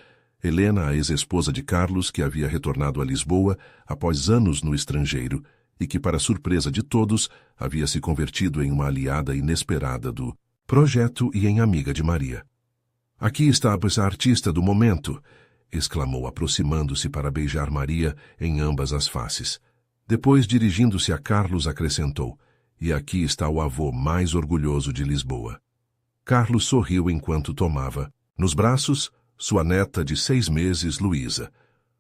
Helena, a ex-esposa de Carlos, que havia retornado a Lisboa após anos no estrangeiro e que, para surpresa de todos, havia se convertido em uma aliada inesperada do projeto e em amiga de Maria. Aqui está a artista do momento, exclamou, aproximando-se para beijar Maria em ambas as faces. Depois, dirigindo-se a Carlos, acrescentou, e aqui está o avô mais orgulhoso de Lisboa. Carlos sorriu enquanto tomava, nos braços, sua neta de 6 meses, Luísa,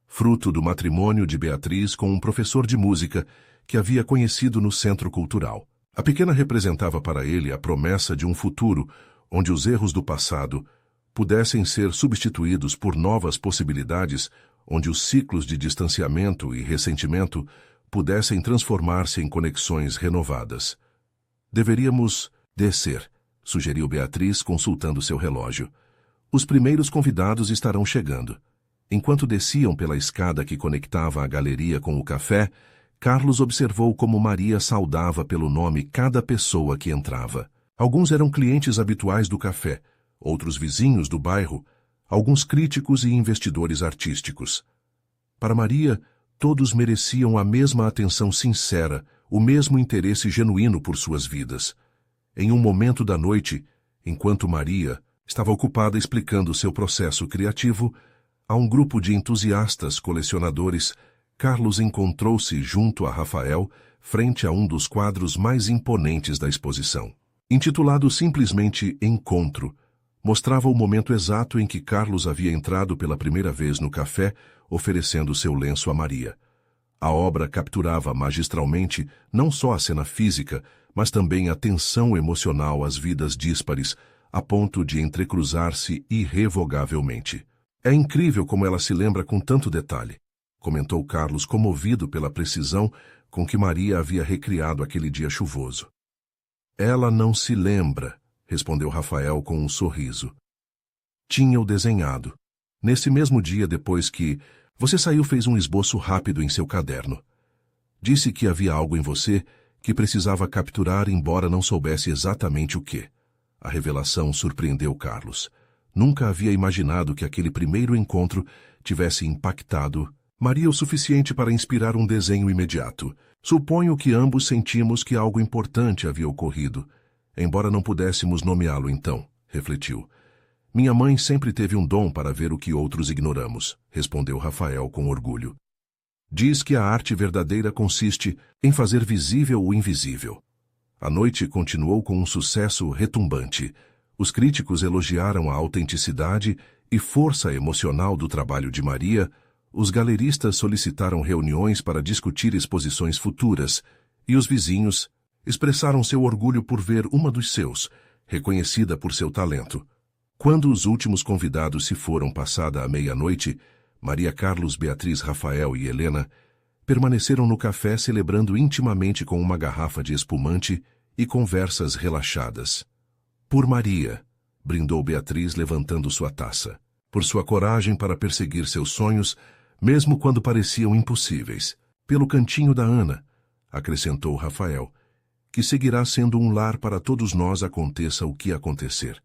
fruto do matrimônio de Beatriz com um professor de música que havia conhecido no Centro Cultural. A pequena representava para ele a promessa de um futuro onde os erros do passado pudessem ser substituídos por novas possibilidades, onde os ciclos de distanciamento e ressentimento pudessem transformar-se em conexões renovadas. Deveríamos descer, sugeriu Beatriz, consultando seu relógio. Os primeiros convidados estarão chegando. Enquanto desciam pela escada que conectava a galeria com o café, Carlos observou como Maria saudava pelo nome cada pessoa que entrava. Alguns eram clientes habituais do café, outros vizinhos do bairro, alguns críticos e investidores artísticos. Para Maria, todos mereciam a mesma atenção sincera, o mesmo interesse genuíno por suas vidas. Em um momento da noite, enquanto Maria estava ocupada explicando seu processo criativo, a um grupo de entusiastas colecionadores, Carlos encontrou-se junto a Rafael, frente a um dos quadros mais imponentes da exposição. Intitulado simplesmente Encontro, mostrava o momento exato em que Carlos havia entrado pela primeira vez no café, oferecendo seu lenço a Maria. A obra capturava magistralmente não só a cena física, mas também a tensão emocional às vidas díspares, a ponto de entrecruzar-se irrevogavelmente. É incrível como ela se lembra com tanto detalhe, comentou Carlos, comovido pela precisão com que Maria havia recriado aquele dia chuvoso. Ela não se lembra, respondeu Rafael com um sorriso. Tinha-o desenhado. Nesse mesmo dia, depois que você saiu, fez um esboço rápido em seu caderno. Disse que havia algo em você que precisava capturar, embora não soubesse exatamente o que. A revelação surpreendeu Carlos. Nunca havia imaginado que aquele primeiro encontro tivesse impactado Maria o suficiente para inspirar um desenho imediato. Suponho que ambos sentimos que algo importante havia ocorrido, embora não pudéssemos nomeá-lo então, refletiu. Minha mãe sempre teve um dom para ver o que outros ignoramos, respondeu Rafael com orgulho. Diz que a arte verdadeira consiste em fazer visível o invisível. A noite continuou com um sucesso retumbante. Os críticos elogiaram a autenticidade e força emocional do trabalho de Maria, os galeristas solicitaram reuniões para discutir exposições futuras, e os vizinhos expressaram seu orgulho por ver uma dos seus, reconhecida por seu talento. Quando os últimos convidados se foram passada a meia-noite, Maria, Carlos, Beatriz, Rafael e Helena permaneceram no café celebrando intimamente com uma garrafa de espumante e conversas relaxadas. Por Maria, brindou Beatriz levantando sua taça. Por sua coragem para perseguir seus sonhos, mesmo quando pareciam impossíveis. Pelo cantinho da Ana, acrescentou Rafael, que seguirá sendo um lar para todos nós, aconteça o que acontecer.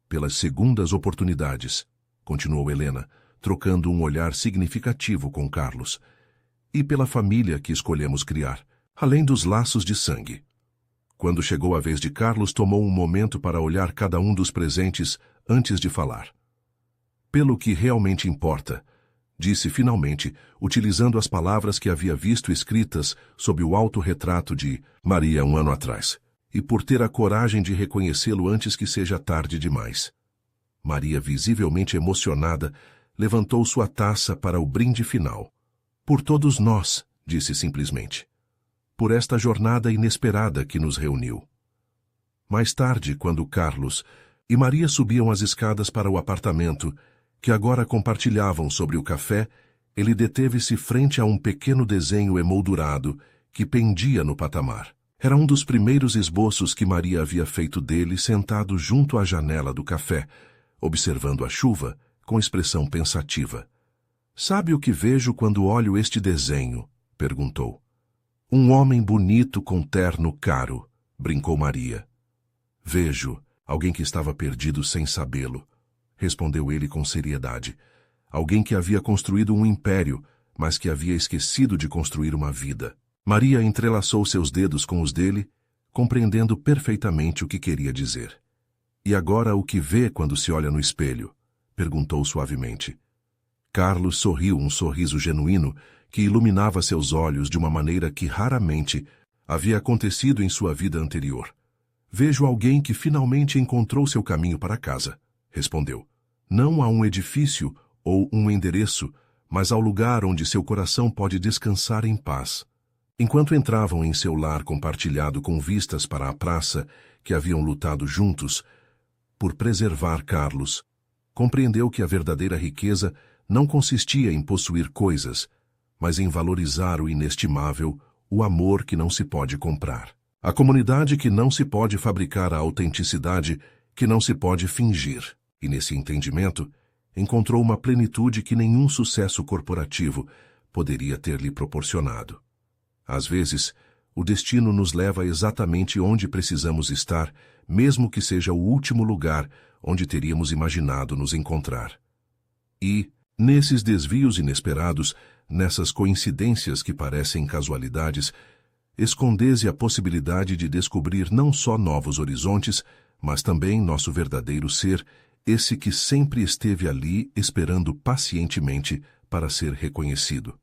Pelas segundas oportunidades, continuou Helena, trocando um olhar significativo com Carlos, e pela família que escolhemos criar, além dos laços de sangue. Quando chegou a vez de Carlos, tomou um momento para olhar cada um dos presentes antes de falar. Pelo que realmente importa, disse finalmente, utilizando as palavras que havia visto escritas sob o autorretrato de Maria 1 ano atrás, e por ter a coragem de reconhecê-lo antes que seja tarde demais. Maria, visivelmente emocionada, levantou sua taça para o brinde final. Por todos nós, disse simplesmente. Por esta jornada inesperada que nos reuniu. Mais tarde, quando Carlos e Maria subiam as escadas para o apartamento, que agora compartilhavam sobre o café, ele deteve-se frente a um pequeno desenho emoldurado que pendia no patamar. Era um dos primeiros esboços que Maria havia feito dele sentado junto à janela do café, observando a chuva com expressão pensativa. "Sabe o que vejo quando olho este desenho?" perguntou. "Um homem bonito com terno caro", brincou Maria. "Vejo alguém que estava perdido sem sabê-lo", respondeu ele com seriedade. Alguém que havia construído um império, mas que havia esquecido de construir uma vida. Maria entrelaçou seus dedos com os dele, compreendendo perfeitamente o que queria dizer. "E agora o que vê quando se olha no espelho?" perguntou suavemente. Carlos sorriu um sorriso genuíno que iluminava seus olhos de uma maneira que raramente havia acontecido em sua vida anterior. "Vejo alguém que finalmente encontrou seu caminho para casa", respondeu. "Não a um edifício ou um endereço, mas ao lugar onde seu coração pode descansar em paz." Enquanto entravam em seu lar compartilhado com vistas para a praça que haviam lutado juntos por preservar Carlos, compreendeu que a verdadeira riqueza não consistia em possuir coisas, mas em valorizar o inestimável, o amor que não se pode comprar. A comunidade que não se pode fabricar, a autenticidade que não se pode fingir. E nesse entendimento, encontrou uma plenitude que nenhum sucesso corporativo poderia ter-lhe proporcionado. Às vezes, o destino nos leva exatamente onde precisamos estar, mesmo que seja o último lugar onde teríamos imaginado nos encontrar. E, nesses desvios inesperados, nessas coincidências que parecem casualidades, esconde-se a possibilidade de descobrir não só novos horizontes, mas também nosso verdadeiro ser, esse que sempre esteve ali esperando pacientemente para ser reconhecido.